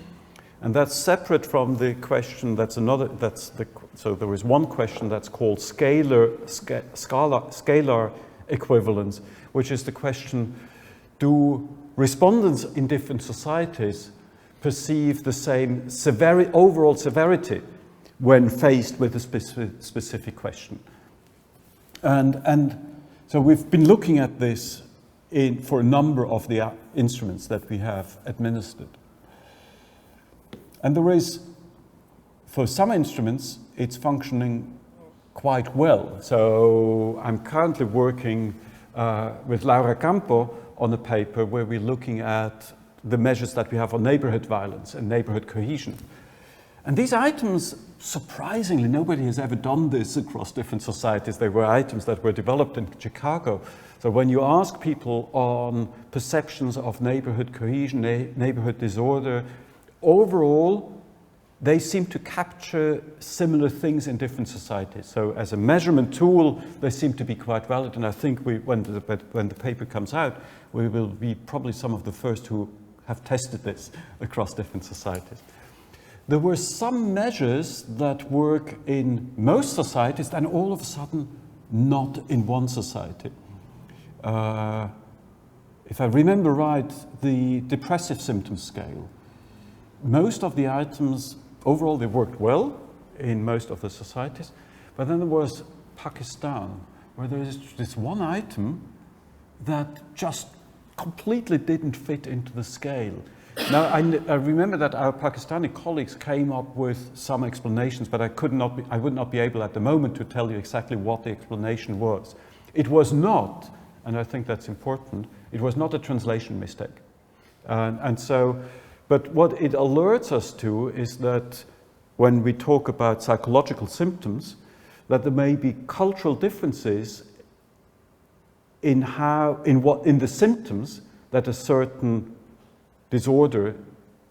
S2: And that's separate from the question, so there is one question that's called scalar equivalence, which is the question, do respondents in different societies perceive the same overall severity when faced with a specific question? And so we've been looking at this for a number of the instruments that we have administered. And there is, for some instruments, it's functioning quite well. So I'm currently working with Laura Campo on a paper where we're looking at the measures that we have on neighborhood violence and neighborhood cohesion. And these items, surprisingly, nobody has ever done this across different societies. They were items that were developed in Chicago. So when you ask people on perceptions of neighborhood cohesion, neighborhood disorder, overall, they seem to capture similar things in different societies. So as a measurement tool, they seem to be quite valid. And I think when the paper comes out, we will be probably some of the first who have tested this across different societies. There were some measures that work in most societies and all of a sudden not in one society. If I remember right, the depressive symptom scale, most of the items, overall they worked well in most of the societies, but then there was Pakistan, where there is this one item that just completely didn't fit into the scale. Now, I remember that our Pakistani colleagues came up with some explanations, but I would not be able at the moment to tell you exactly what the explanation was. It was not, and I think that's important, it was not a translation mistake. But what it alerts us to is that when we talk about psychological symptoms, that there may be cultural differences in the symptoms that a certain disorder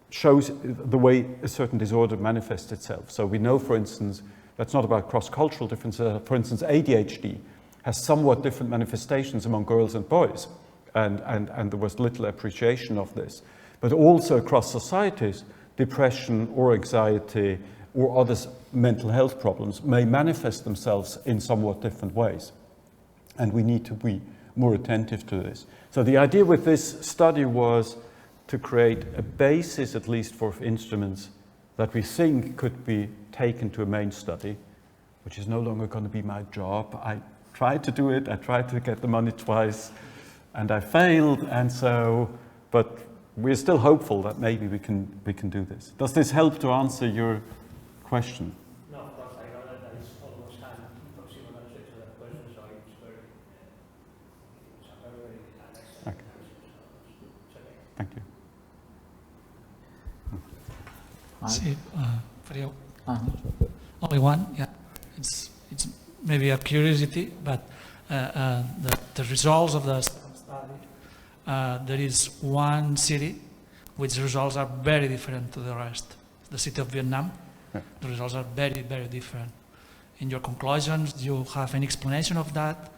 S2: shows, the way a certain disorder manifests itself. So we know, for instance, that's not about cross-cultural differences. For instance, ADHD has somewhat different manifestations among girls and boys, and there was little appreciation of this. But also across societies, depression or anxiety or other mental health problems may manifest themselves in somewhat different ways. And we need to be more attentive to this. So the idea with this study was to create a basis, at least for instruments, that we think could be taken to a main study, which is no longer going to be my job. I tried to do it, I tried to get the money twice, and I failed, and so, but we're still hopeful that maybe we can do this. Does this help to answer your question?
S4: No, of course, I know that is almost an impossible answer to that question, so it's very, it's a very excellent
S2: Okay.
S4: answer.
S2: Thank you.
S5: Sí, for you. Only one, yeah. It's maybe a curiosity, but the results of the study, there is one city which results are very different to the rest. The city of Vietnam,
S2: Yeah.
S5: the results are very, very different. In your conclusions, do you have any explanation of that?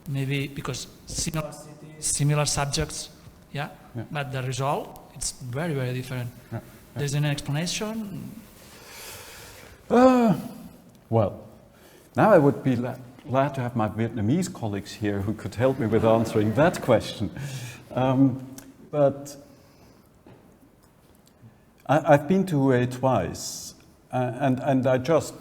S5: Maybe because similar cities, similar subjects, yeah? But the result, it's very, very different.
S2: Yeah.
S5: There's an explanation?
S2: Well, now I would be glad to have my Vietnamese colleagues here who could help me with answering that question. But I've been to Hue twice, and I just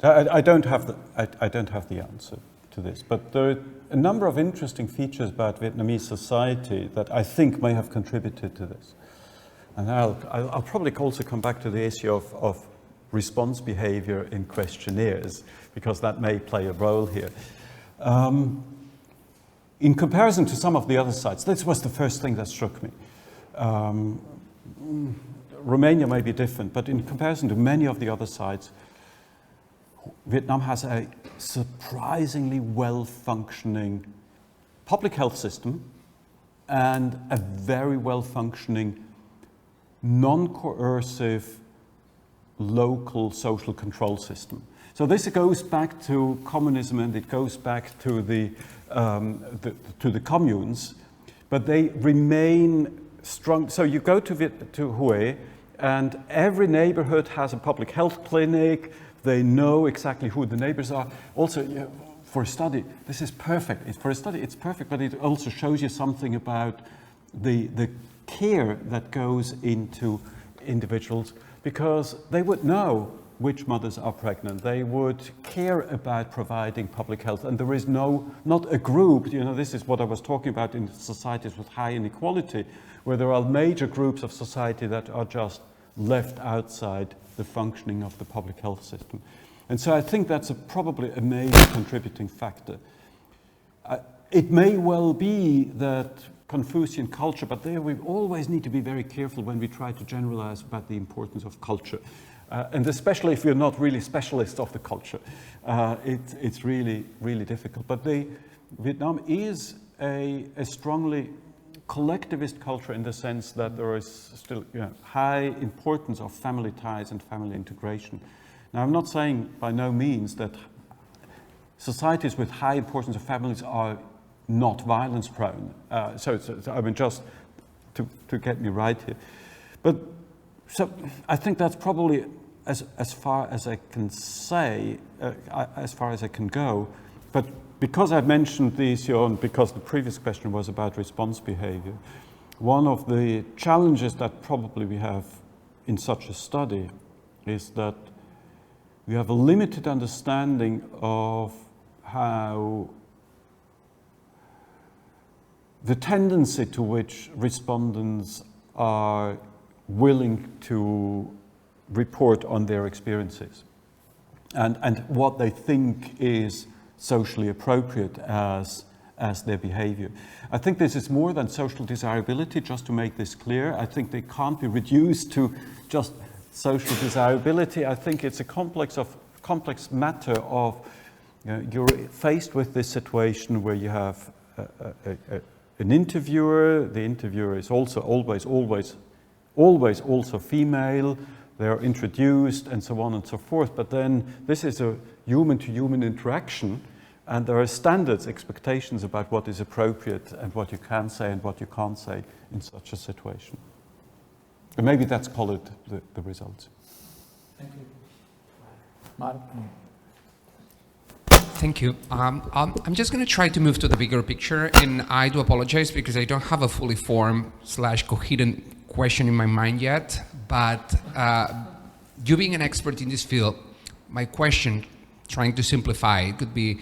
S2: I don't have the answer to this. But there are a number of interesting features about Vietnamese society that I think may have contributed to this. And I'll probably also come back to the issue of response behavior in questionnaires, because that may play a role here. In comparison to some of the other sites, this was the first thing that struck me. Romania may be different, but in comparison to many of the other sites, Vietnam has a surprisingly well-functioning public health system and a very well-functioning, non-coercive local social control system. So this goes back to communism, and it goes back to the communes, but they remain strong. So you go to Hue, and every neighborhood has a public health clinic. They know exactly who the neighbors are. Also, for a study, this is perfect. For a study, it's perfect, but it also shows you something about the care that goes into individuals, because they would know which mothers are pregnant. They would care about providing public health, and there is not a group, this is what I was talking about in societies with high inequality, where there are major groups of society that are just left outside the functioning of the public health system. And so I think that's probably a major contributing factor. It may well be that Confucian culture, but there we always need to be very careful when we try to generalize about the importance of culture. And especially if you're not really specialists of the culture, it's really, really difficult. But Vietnam is a strongly collectivist culture in the sense that there is still high importance of family ties and family integration. Now, I'm not saying by no means that societies with high importance of families are not violence prone. So I mean, just to get me right here. But so I think that's probably as far as I can say, as far as I can go. But because I've mentioned these here, and because the previous question was about response behavior, one of the challenges that probably we have in such a study is that we have a limited understanding of how the tendency to which respondents are willing to report on their experiences and what they think is socially appropriate as as their behavior. I think this is more than social desirability, just to make this clear. I think they can't be reduced to just social desirability. I think it's a complex matter of, you're faced with this situation where you have an interviewer. The interviewer is also always also female. They are introduced and so on and so forth. But then this is a human-to-human interaction, and there are standards, expectations about what is appropriate and what you can say and what you can't say in such a situation. And maybe that's called the results.
S1: Thank you. Mark?
S6: Thank you. I'm just going to try to move to the bigger picture, and I do apologize because I don't have a fully formed / coherent question in my mind yet, but you being an expert in this field, my question, trying to simplify it, could be,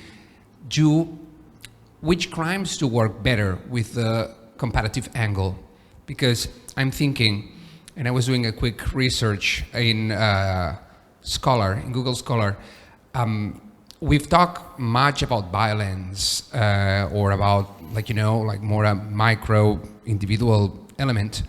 S6: which crimes do work better with the comparative angle? Because I'm thinking, and I was doing a quick research in Google Scholar, we've talked much about violence or about, like more a micro individual element.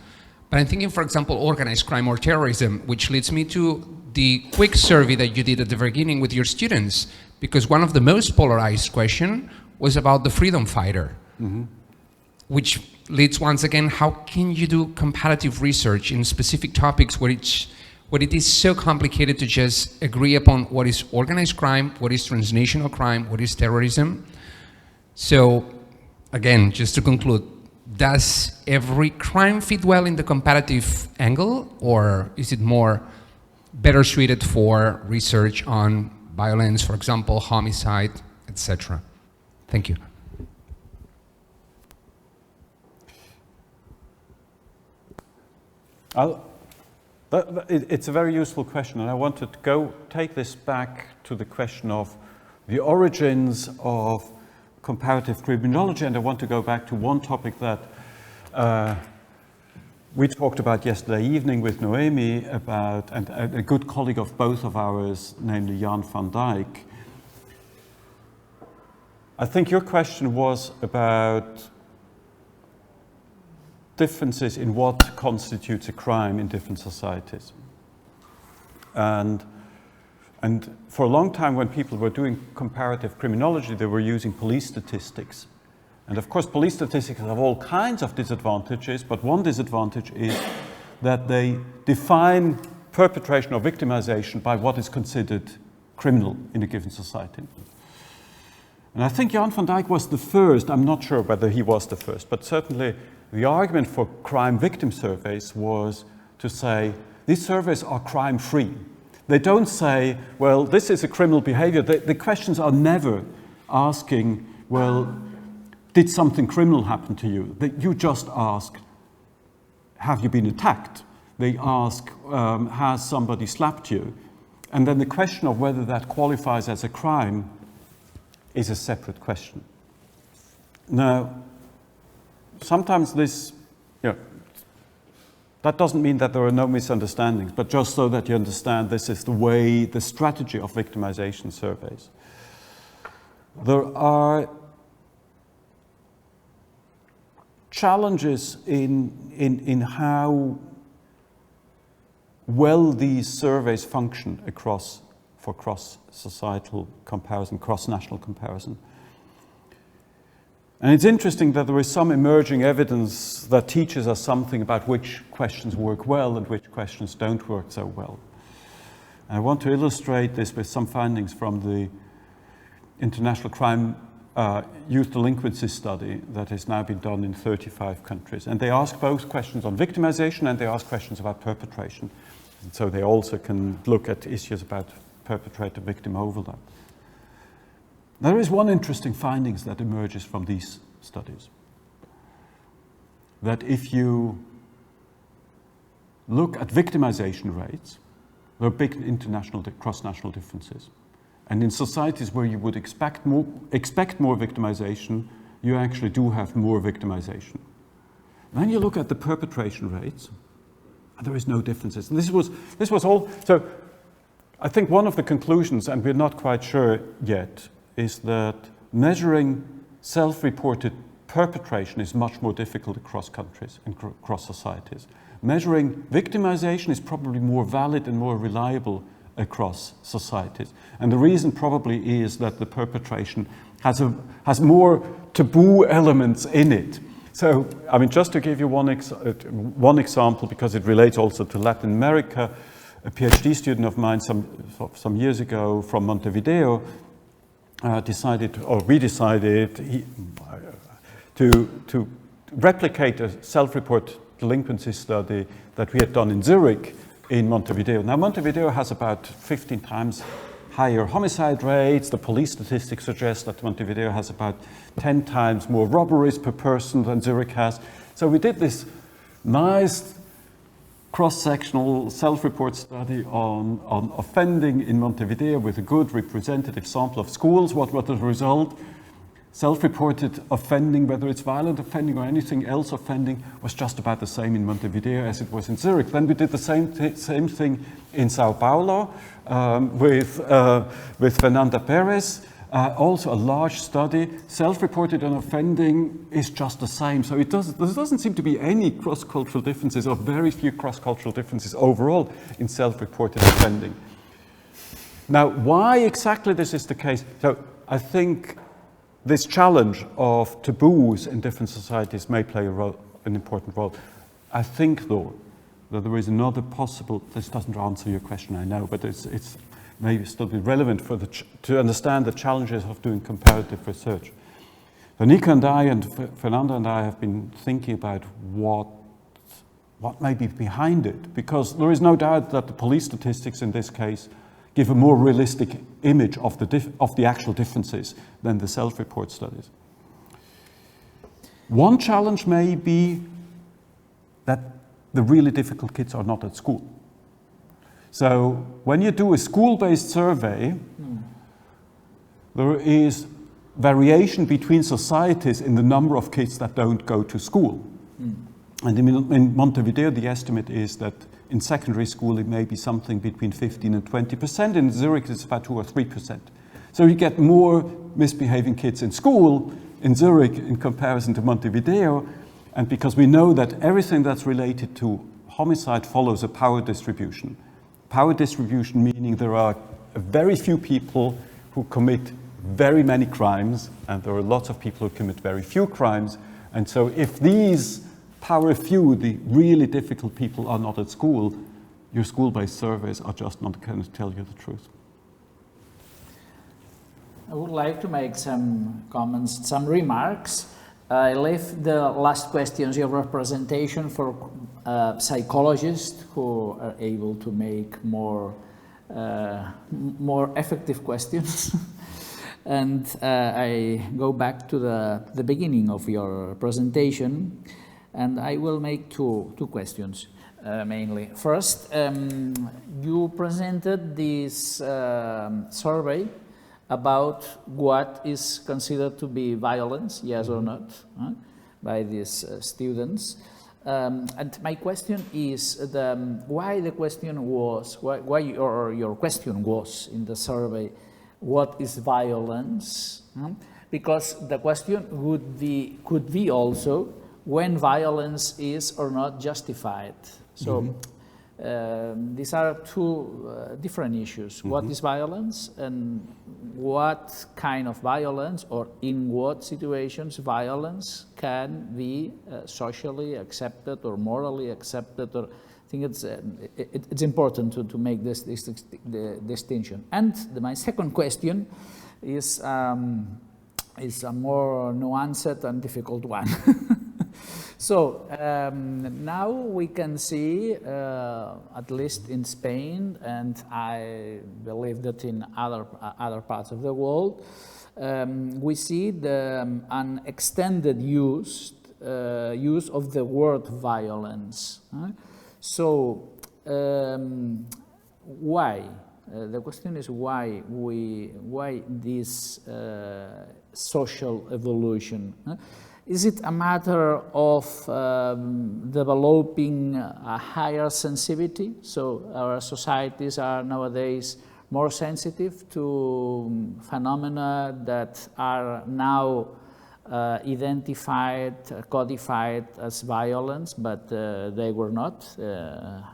S6: But I'm thinking, for example, organized crime or terrorism, which leads me to the quick survey that you did at the beginning with your students, because one of the most polarized questions was about the freedom fighter, which leads once again, how can you do comparative research in specific topics where it is so complicated to just agree upon what is organized crime, what is transnational crime, what is terrorism? So again, just to conclude, does every crime fit well in the comparative angle, or is it more better suited for research on violence, for example, homicide, etc.? Thank you.
S2: It's a very useful question, and I wanted to take this back to the question of the origins of comparative criminology, and I want to go back to one topic that we talked about yesterday evening with Noemi about, and a good colleague of both of ours, namely Jan van Dijk. I think your question was about differences in what constitutes a crime in different societies. And for a long time, when people were doing comparative criminology, they were using police statistics. And of course, police statistics have all kinds of disadvantages, but one disadvantage is that they define perpetration or victimization by what is considered criminal in a given society. And I think Jan van Dijk was the first. I'm not sure whether he was the first, but certainly the argument for crime victim surveys was to say these surveys are crime-free. They don't say, well, this is a criminal behavior. The questions are never asking, well, did something criminal happen to you? You just ask, have you been attacked? They ask, has somebody slapped you? And then the question of whether that qualifies as a crime is a separate question. Now, sometimes this, that doesn't mean that there are no misunderstandings, but just so that you understand this is the strategy of victimization surveys. There are challenges in how well these surveys function for cross-societal comparison, cross-national comparison. And it's interesting that there is some emerging evidence that teaches us something about which questions work well and which questions don't work so well. And I want to illustrate this with some findings from the International Crime Youth Delinquency Study that has now been done in 35 countries. And they ask both questions on victimization and they ask questions about perpetration. And so they also can look at issues about perpetrator-victim overlap. There is one interesting finding that emerges from these studies. That if you look at victimization rates, there are big international, cross-national differences. And in societies where you would expect more victimization, you actually do have more victimization. Then you look at the perpetration rates, and there is no differences. And this was all. So I think one of the conclusions, and we're not quite sure yet, is that measuring self-reported perpetration is much more difficult across countries and across societies. Measuring victimization is probably more valid and more reliable across societies. And the reason probably is that the perpetration has more taboo elements in it. So, I mean, just to give you one example, because it relates also to Latin America, a PhD student of mine some years ago from Montevideo decided to replicate a self-report delinquency study that we had done in Zurich in Montevideo. Now, Montevideo has about 15 times higher homicide rates. The police statistics suggest that Montevideo has about 10 times more robberies per person than Zurich has. So we did this nice cross-sectional self-report study on offending in Montevideo with a good representative sample of schools. What was the result? Self-reported offending, whether it's violent offending or anything else offending, was just about the same in Montevideo as it was in Zurich. Then we did the same thing in Sao Paulo with Fernanda Perez. Also a large study, self-reported on offending is just the same. So there doesn't seem to be any cross-cultural differences, or very few cross-cultural differences overall in self-reported offending. Now, why exactly this is the case? So I think this challenge of taboos in different societies may play an important role. I think, though, that there is another possible, this doesn't answer your question, I know, but it's maybe still be relevant to understand the challenges of doing comparative research. So Nika and I and Fernanda and I have been thinking about what may be behind it, because there is no doubt that the police statistics in this case give a more realistic image of the actual differences than the self-report studies. One challenge may be that the really difficult kids are not at school. So when you do a school-based survey, there is variation between societies in the number of kids that don't go to school. And in Montevideo, the estimate is that in secondary school, it may be something between 15 and 20%. In Zurich, it's about 2 or 3%. So you get more misbehaving kids in school in Zurich in comparison to Montevideo. And because we know that everything that's related to homicide follows a power distribution. Power distribution meaning there are very few people who commit very many crimes, and there are lots of people who commit very few crimes. And so if these power few, the really difficult people, are not at school, your school-based surveys are just not going to tell you the truth.
S1: I would like to make some comments, some remarks. I left the last questions of representation for psychologists who are able to make more effective questions. And I go back to the beginning of your presentation. And I will make two questions, mainly. First, you presented this survey about what is considered to be violence, yes or not, by these students. And my question is why the question was, why your question was in the survey, what is violence? Because the question could be also, when violence is or not justified. So these are two different issues. What is violence, and what kind of violence, or in what situations violence can be socially accepted or morally accepted? Or I think it's important to make this distinction. And my second question is a more nuanced and difficult one. So now we can see, at least in Spain, and I believe that in other parts of the world, we see an extended use of the word violence. So why? The question is why this social evolution? Is it a matter of developing a higher sensitivity? So our societies are nowadays more sensitive to phenomena that are now identified, codified as violence, but they were not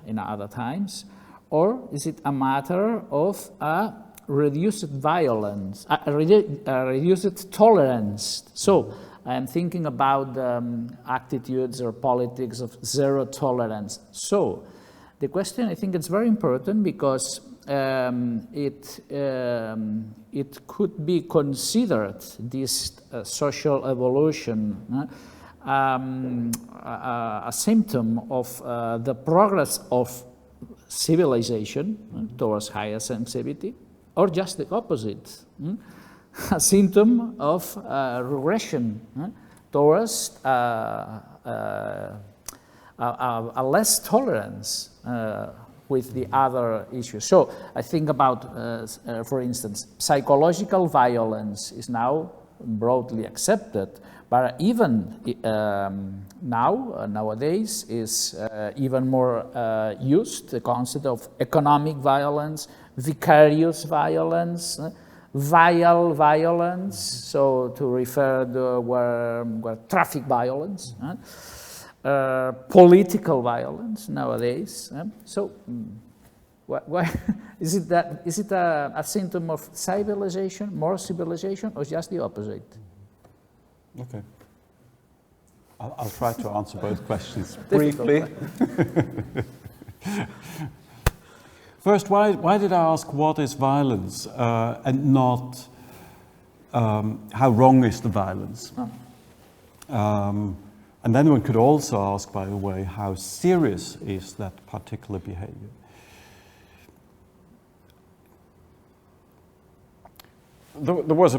S1: in other times? Or is it a matter of a reduced violence, a reduced tolerance? So I am thinking about attitudes or politics of zero tolerance. So the question, I think it's very important because it could be considered, this social evolution, a symptom of the progress of civilization towards higher sensitivity, or just the opposite, a symptom of regression towards a less tolerance with the other issues. So I think about, for instance, psychological violence is now broadly accepted, but even nowadays is even more used, the concept of economic violence, vicarious violence, vile violence, so to refer to where traffic violence, political violence nowadays. So, why is it that? Is it a symptom of civilization, more civilization, or just the opposite?
S2: Okay. I'll try to answer both questions briefly. First, why did I ask what is violence and not how wrong is the violence? And then one could also ask, by the way, how serious is that particular behavior? There was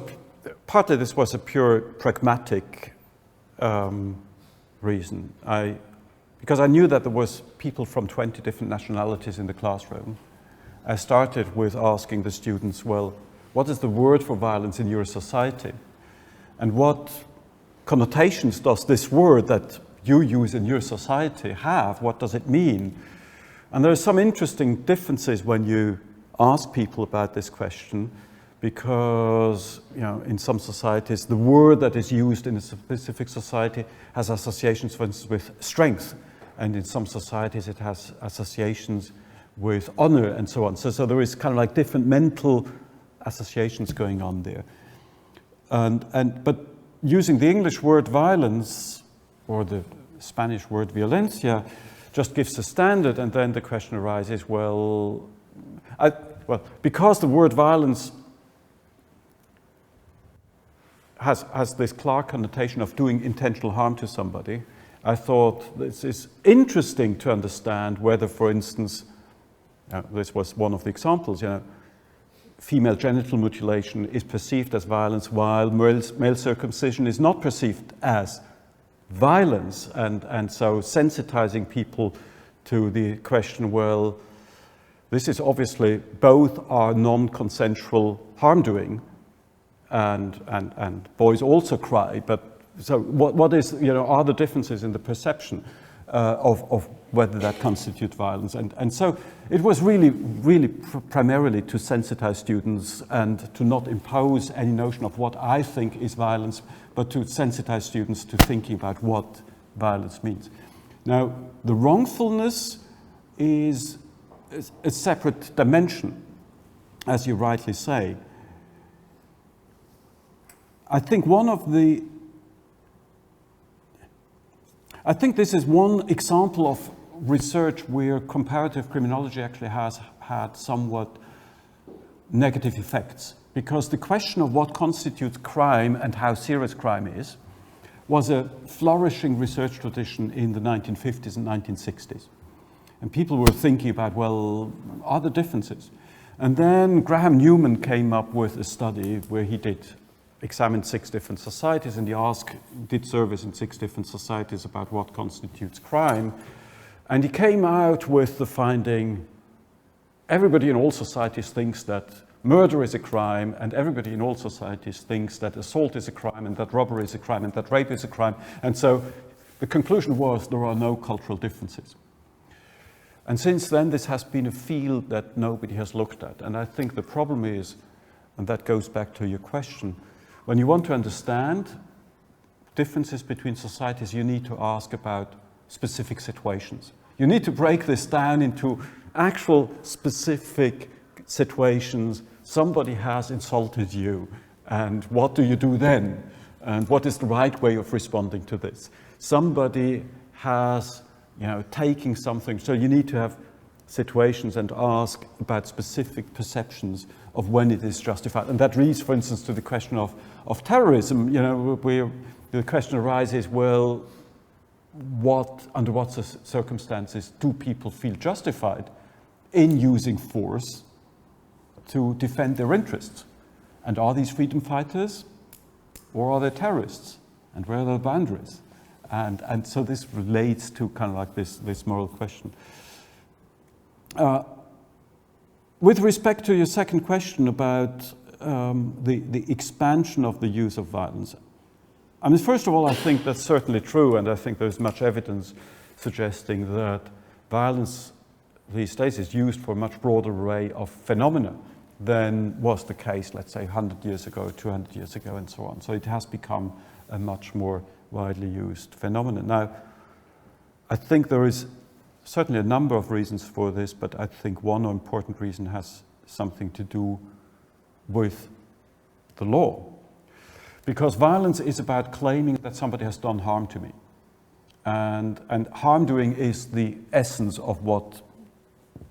S2: partly this was a pure pragmatic reason. Because I knew that there was people from 20 different nationalities in the classroom. I started with asking the students, well, what is the word for violence in your society? And what connotations does this word that you use in your society have? What does it mean? And there are some interesting differences when you ask people about this question, because in some societies the word that is used in a specific society has associations, for instance, with strength, and in some societies it has associations with honor and so on. So there is kind of like different mental associations going on there. But using the English word violence or the Spanish word violencia just gives a standard, and then the question arises, well, because the word violence has this clear connotation of doing intentional harm to somebody, I thought this is interesting to understand whether, for instance, this was one of the examples, female genital mutilation is perceived as violence while male circumcision is not perceived as violence, and so sensitizing people to the question, well, this is obviously both are non-consensual harm doing, and boys also cry, but so what is, are the differences in the perception of whether that constitutes violence? And so it was really primarily to sensitize students and to not impose any notion of what I think is violence, but to sensitize students to thinking about what violence means. Now, the wrongfulness is a separate dimension, as you rightly say. I think this is one example of research where comparative criminology actually has had somewhat negative effects, because the question of what constitutes crime and how serious crime is was a flourishing research tradition in the 1950s and 1960s. And people were thinking about, well, are there differences? And then Graham Newman came up with a study where he examined 6 different societies, and he did surveys in 6 different societies about what constitutes crime. And he came out with the finding, everybody in all societies thinks that murder is a crime, and everybody in all societies thinks that assault is a crime, and that robbery is a crime, and that rape is a crime. And so the conclusion was there are no cultural differences. And since then, this has been a field that nobody has looked at. And I think the problem is, and that goes back to your question, when you want to understand differences between societies, you need to ask about specific situations. You need to break this down into actual specific situations. Somebody has insulted you, and what do you do then? And what is the right way of responding to this? Somebody has, taking something. So you need to have situations and ask about specific perceptions of when it is justified. And that leads, for instance, to the question of terrorism. Where the question arises, well, under what circumstances do people feel justified in using force to defend their interests? And are these freedom fighters or are they terrorists? And where are the boundaries? And so this relates to kind of like this moral question. With respect to your second question about the expansion of the use of violence, I mean, first of all, I think that's certainly true, and I think there's much evidence suggesting that violence these days is used for a much broader array of phenomena than was the case, let's say, 100 years ago, 200 years ago, and so on. So it has become a much more widely used phenomenon. Now, I think there is certainly a number of reasons for this, but I think one important reason has something to do with the law. Because violence is about claiming that somebody has done harm to me. And harm doing is the essence of what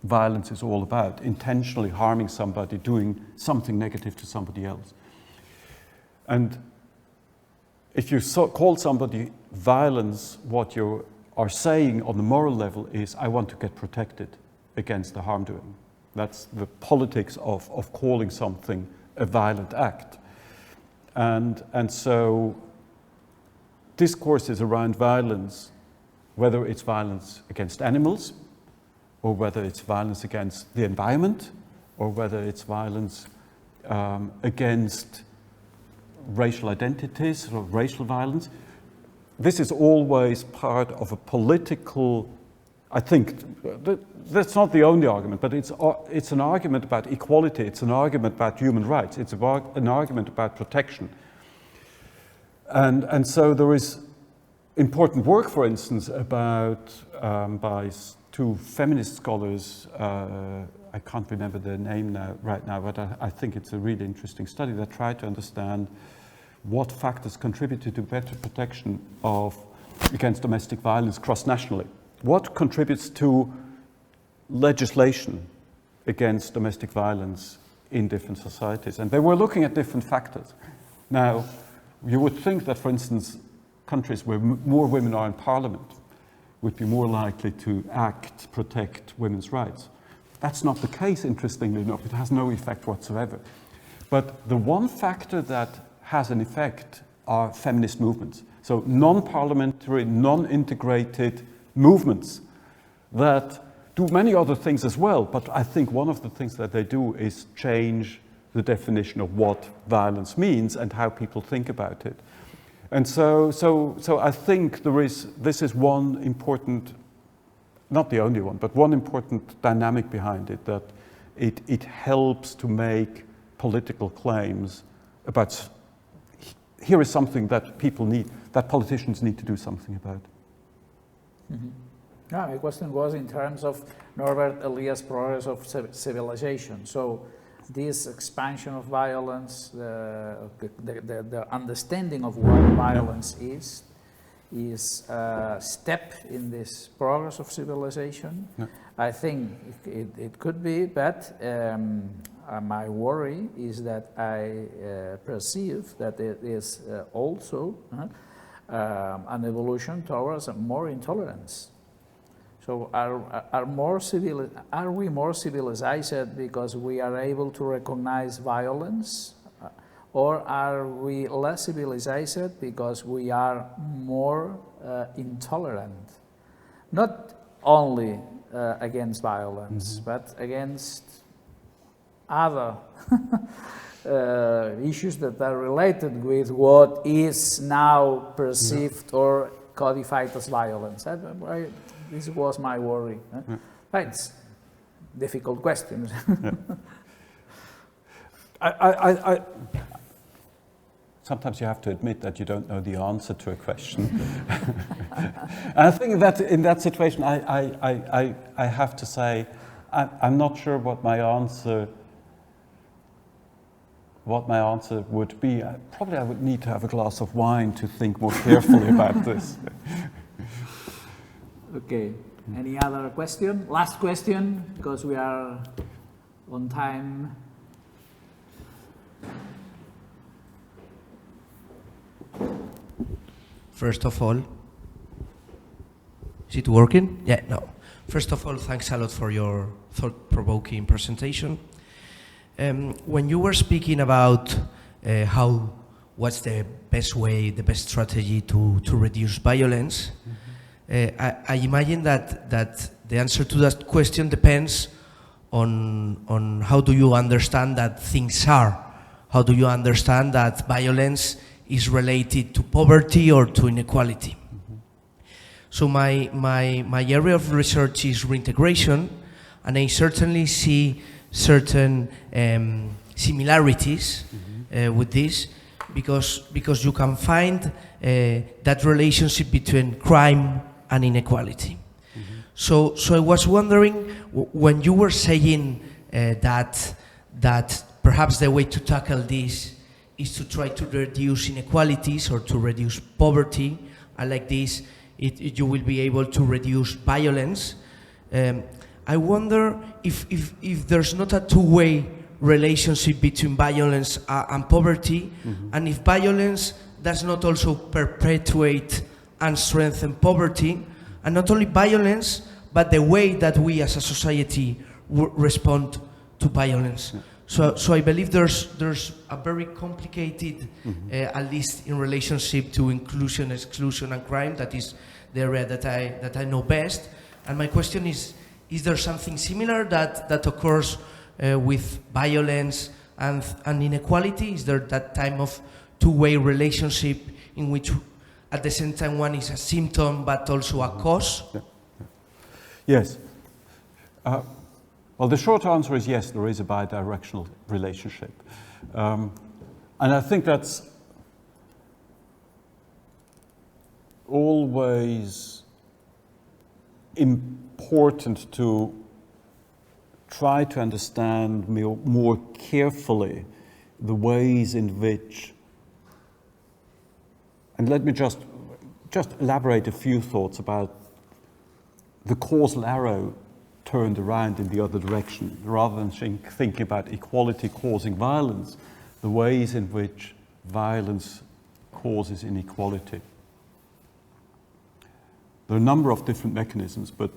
S2: violence is all about, intentionally harming somebody, doing something negative to somebody else. And if you call somebody violence, what you are saying on the moral level is, I want to get protected against the harm doing. That's the politics of calling something a violent act. And so discourses around violence, whether it's violence against animals, or whether it's violence against the environment, or whether it's violence against racial identities or racial violence, this is always part of a political, I think, that's not the only argument, but it's an argument about equality, it's an argument about human rights, it's an argument about protection. And so there is important work, for instance, about by two feminist scholars, I can't remember their name right now, but I think it's a really interesting study that tried to understand what factors contributed to better protection against domestic violence cross-nationally. What contributes to legislation against domestic violence in different societies? And they were looking at different factors. Now, you would think that, for instance, countries where more women are in parliament would be more likely to protect women's rights. That's not the case, interestingly enough. It has no effect whatsoever. But the one factor that has an effect are feminist movements. So non-parliamentary, non-integrated movements that do many other things as well, but I think one of the things that they do is change the definition of what violence means and how people think about it. And so I think this is one important, not the only one, but one important dynamic behind it, that it helps to make political claims about here is something that people need, that politicians need to do something about.
S1: Mm-hmm. Yeah, my question was in terms of Norbert Elias' progress of civilization. So this expansion of violence, the understanding of what violence is a step in this progress of civilization.
S2: Yeah.
S1: I think it could be, but my worry is that I perceive that it is also an evolution towards more intolerance. So are we more civilized because we are able to recognize violence, or are we less civilized because we are more intolerant? Not only against violence, but against other issues that are related with what is now perceived or codified as violence. This was my worry. But it's difficult questions.
S2: sometimes you have to admit that you don't know the answer to a question. And I think that in that situation, I have to say, I'm not sure what my answer would be. Probably I would need to have a glass of wine to think more carefully about this.
S1: Okay. Any other question? Last question, because we are on time.
S7: First of all, is it working? Yeah, no. First of all, thanks a lot for your thought-provoking presentation. When you were speaking about what's the best way, the best strategy to reduce violence, I imagine that the answer to that question depends on how do you understand that things are. How do you understand that violence is related to poverty or to inequality? So my area of research is reintegration, and I certainly see certain similarities with this, because you can find that relationship between crime and inequality. So I was wondering, when you were saying that perhaps the way to tackle this is to try to reduce inequalities or to reduce poverty, and like this you will be able to reduce violence. I wonder if there's not a two-way relationship between violence and poverty, and if violence does not also perpetuate and strengthen poverty, and not only violence, but the way that we as a society respond to violence. So I believe there's a very complicated, at least in relationship to inclusion, exclusion, and crime. That is the area that I know best. And my question is there something similar that occurs with violence and inequality? Is there that type of two-way relationship in which at the same time one is a symptom but also a cause?
S2: Yes. Well, the short answer is yes, there is a bidirectional relationship. And I think that's always important to try to understand more carefully the ways in which, and let me just elaborate a few thoughts about the causal arrow turned around in the other direction, rather than thinking about equality causing violence, the ways in which violence causes inequality. There are a number of different mechanisms, but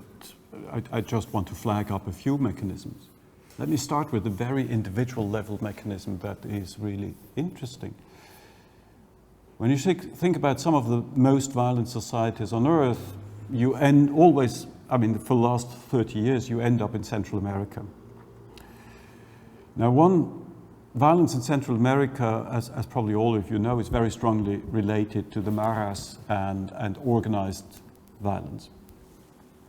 S2: I just want to flag up a few mechanisms. Let me start with a very individual level mechanism that is really interesting. When you think about some of the most violent societies on earth, you always, for the last 30 years, you end up in Central America. Now, violence in Central America, as probably all of you know, is very strongly related to the maras and organized violence.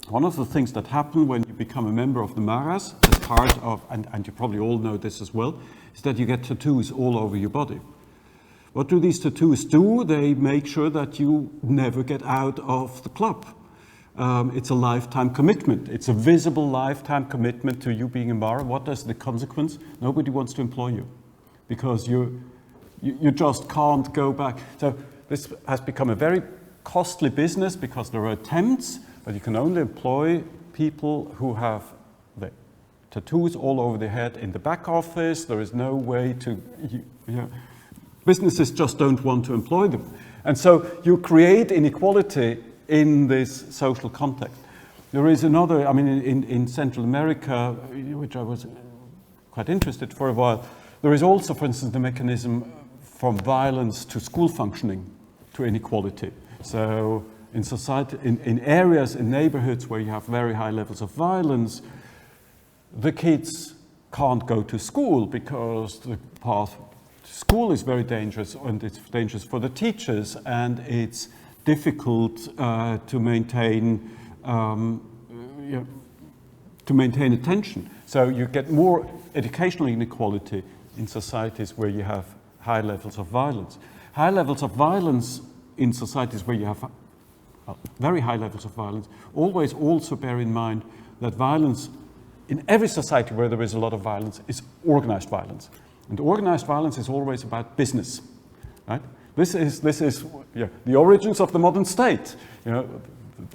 S2: One of the things that happen when you become a member of the maras, as part of, and you probably all know this as well, is that you get tattoos all over your body. What do these tattoos do? They make sure that you never get out of the club. It's a lifetime commitment. It's a visible lifetime commitment to you being a Mara. What is the consequence? Nobody wants to employ you because you just can't go back. So this has become a very costly business because there are attempts, but you can only employ people who have the tattoos all over their head in the back office. There is no way to, businesses just don't want to employ them. And so you create inequality in this social context. There is another, in Central America, which I was quite interested for a while, there is also, for instance, the mechanism from violence to school functioning to inequality. So in society, in areas, in neighborhoods where you have very high levels of violence, the kids can't go to school because the path to school is very dangerous, and it's dangerous for the teachers, and it's difficult to maintain attention. So you get more educational inequality in societies where you have high levels of violence. High levels of violence in societies where you have very high levels of violence, always also bear in mind that violence in every society where there is a lot of violence is organized violence. And organized violence is always about business, right? This is the origins of the modern state. The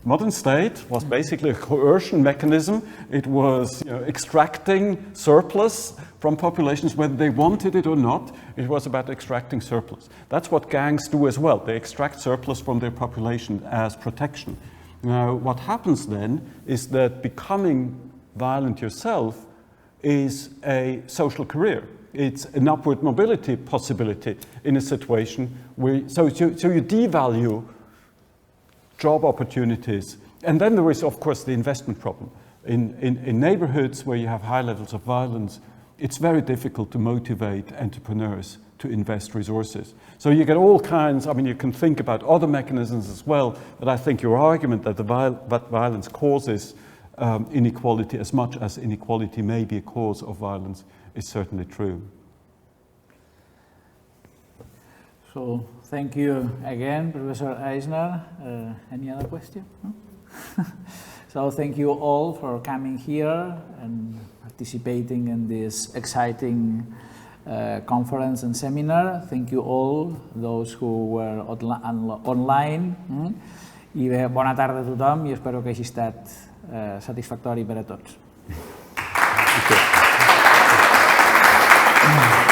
S2: modern state was basically a coercion mechanism. It was extracting surplus from populations, whether they wanted it or not. It was about extracting surplus. That's what gangs do as well. They extract surplus from their population as protection. Now, what happens then is that becoming violent yourself is a social career. It's an upward mobility possibility in a situation where, so you devalue job opportunities. And then there is, of course, the investment problem. In neighborhoods where you have high levels of violence, it's very difficult to motivate entrepreneurs to invest resources. So you get all kinds, I mean, you can think about other mechanisms as well, but I think your argument that that violence causes inequality as much as inequality may be a cause of violence is certainly true.
S1: So thank you again, Professor Eisner. Any other question? No? So thank you all for coming here and participating in this exciting conference and seminar. Thank you all, those who were online. I bé, bona tarda a tothom i espero que hagi estat satisfactori per a tots.
S2: Thank you.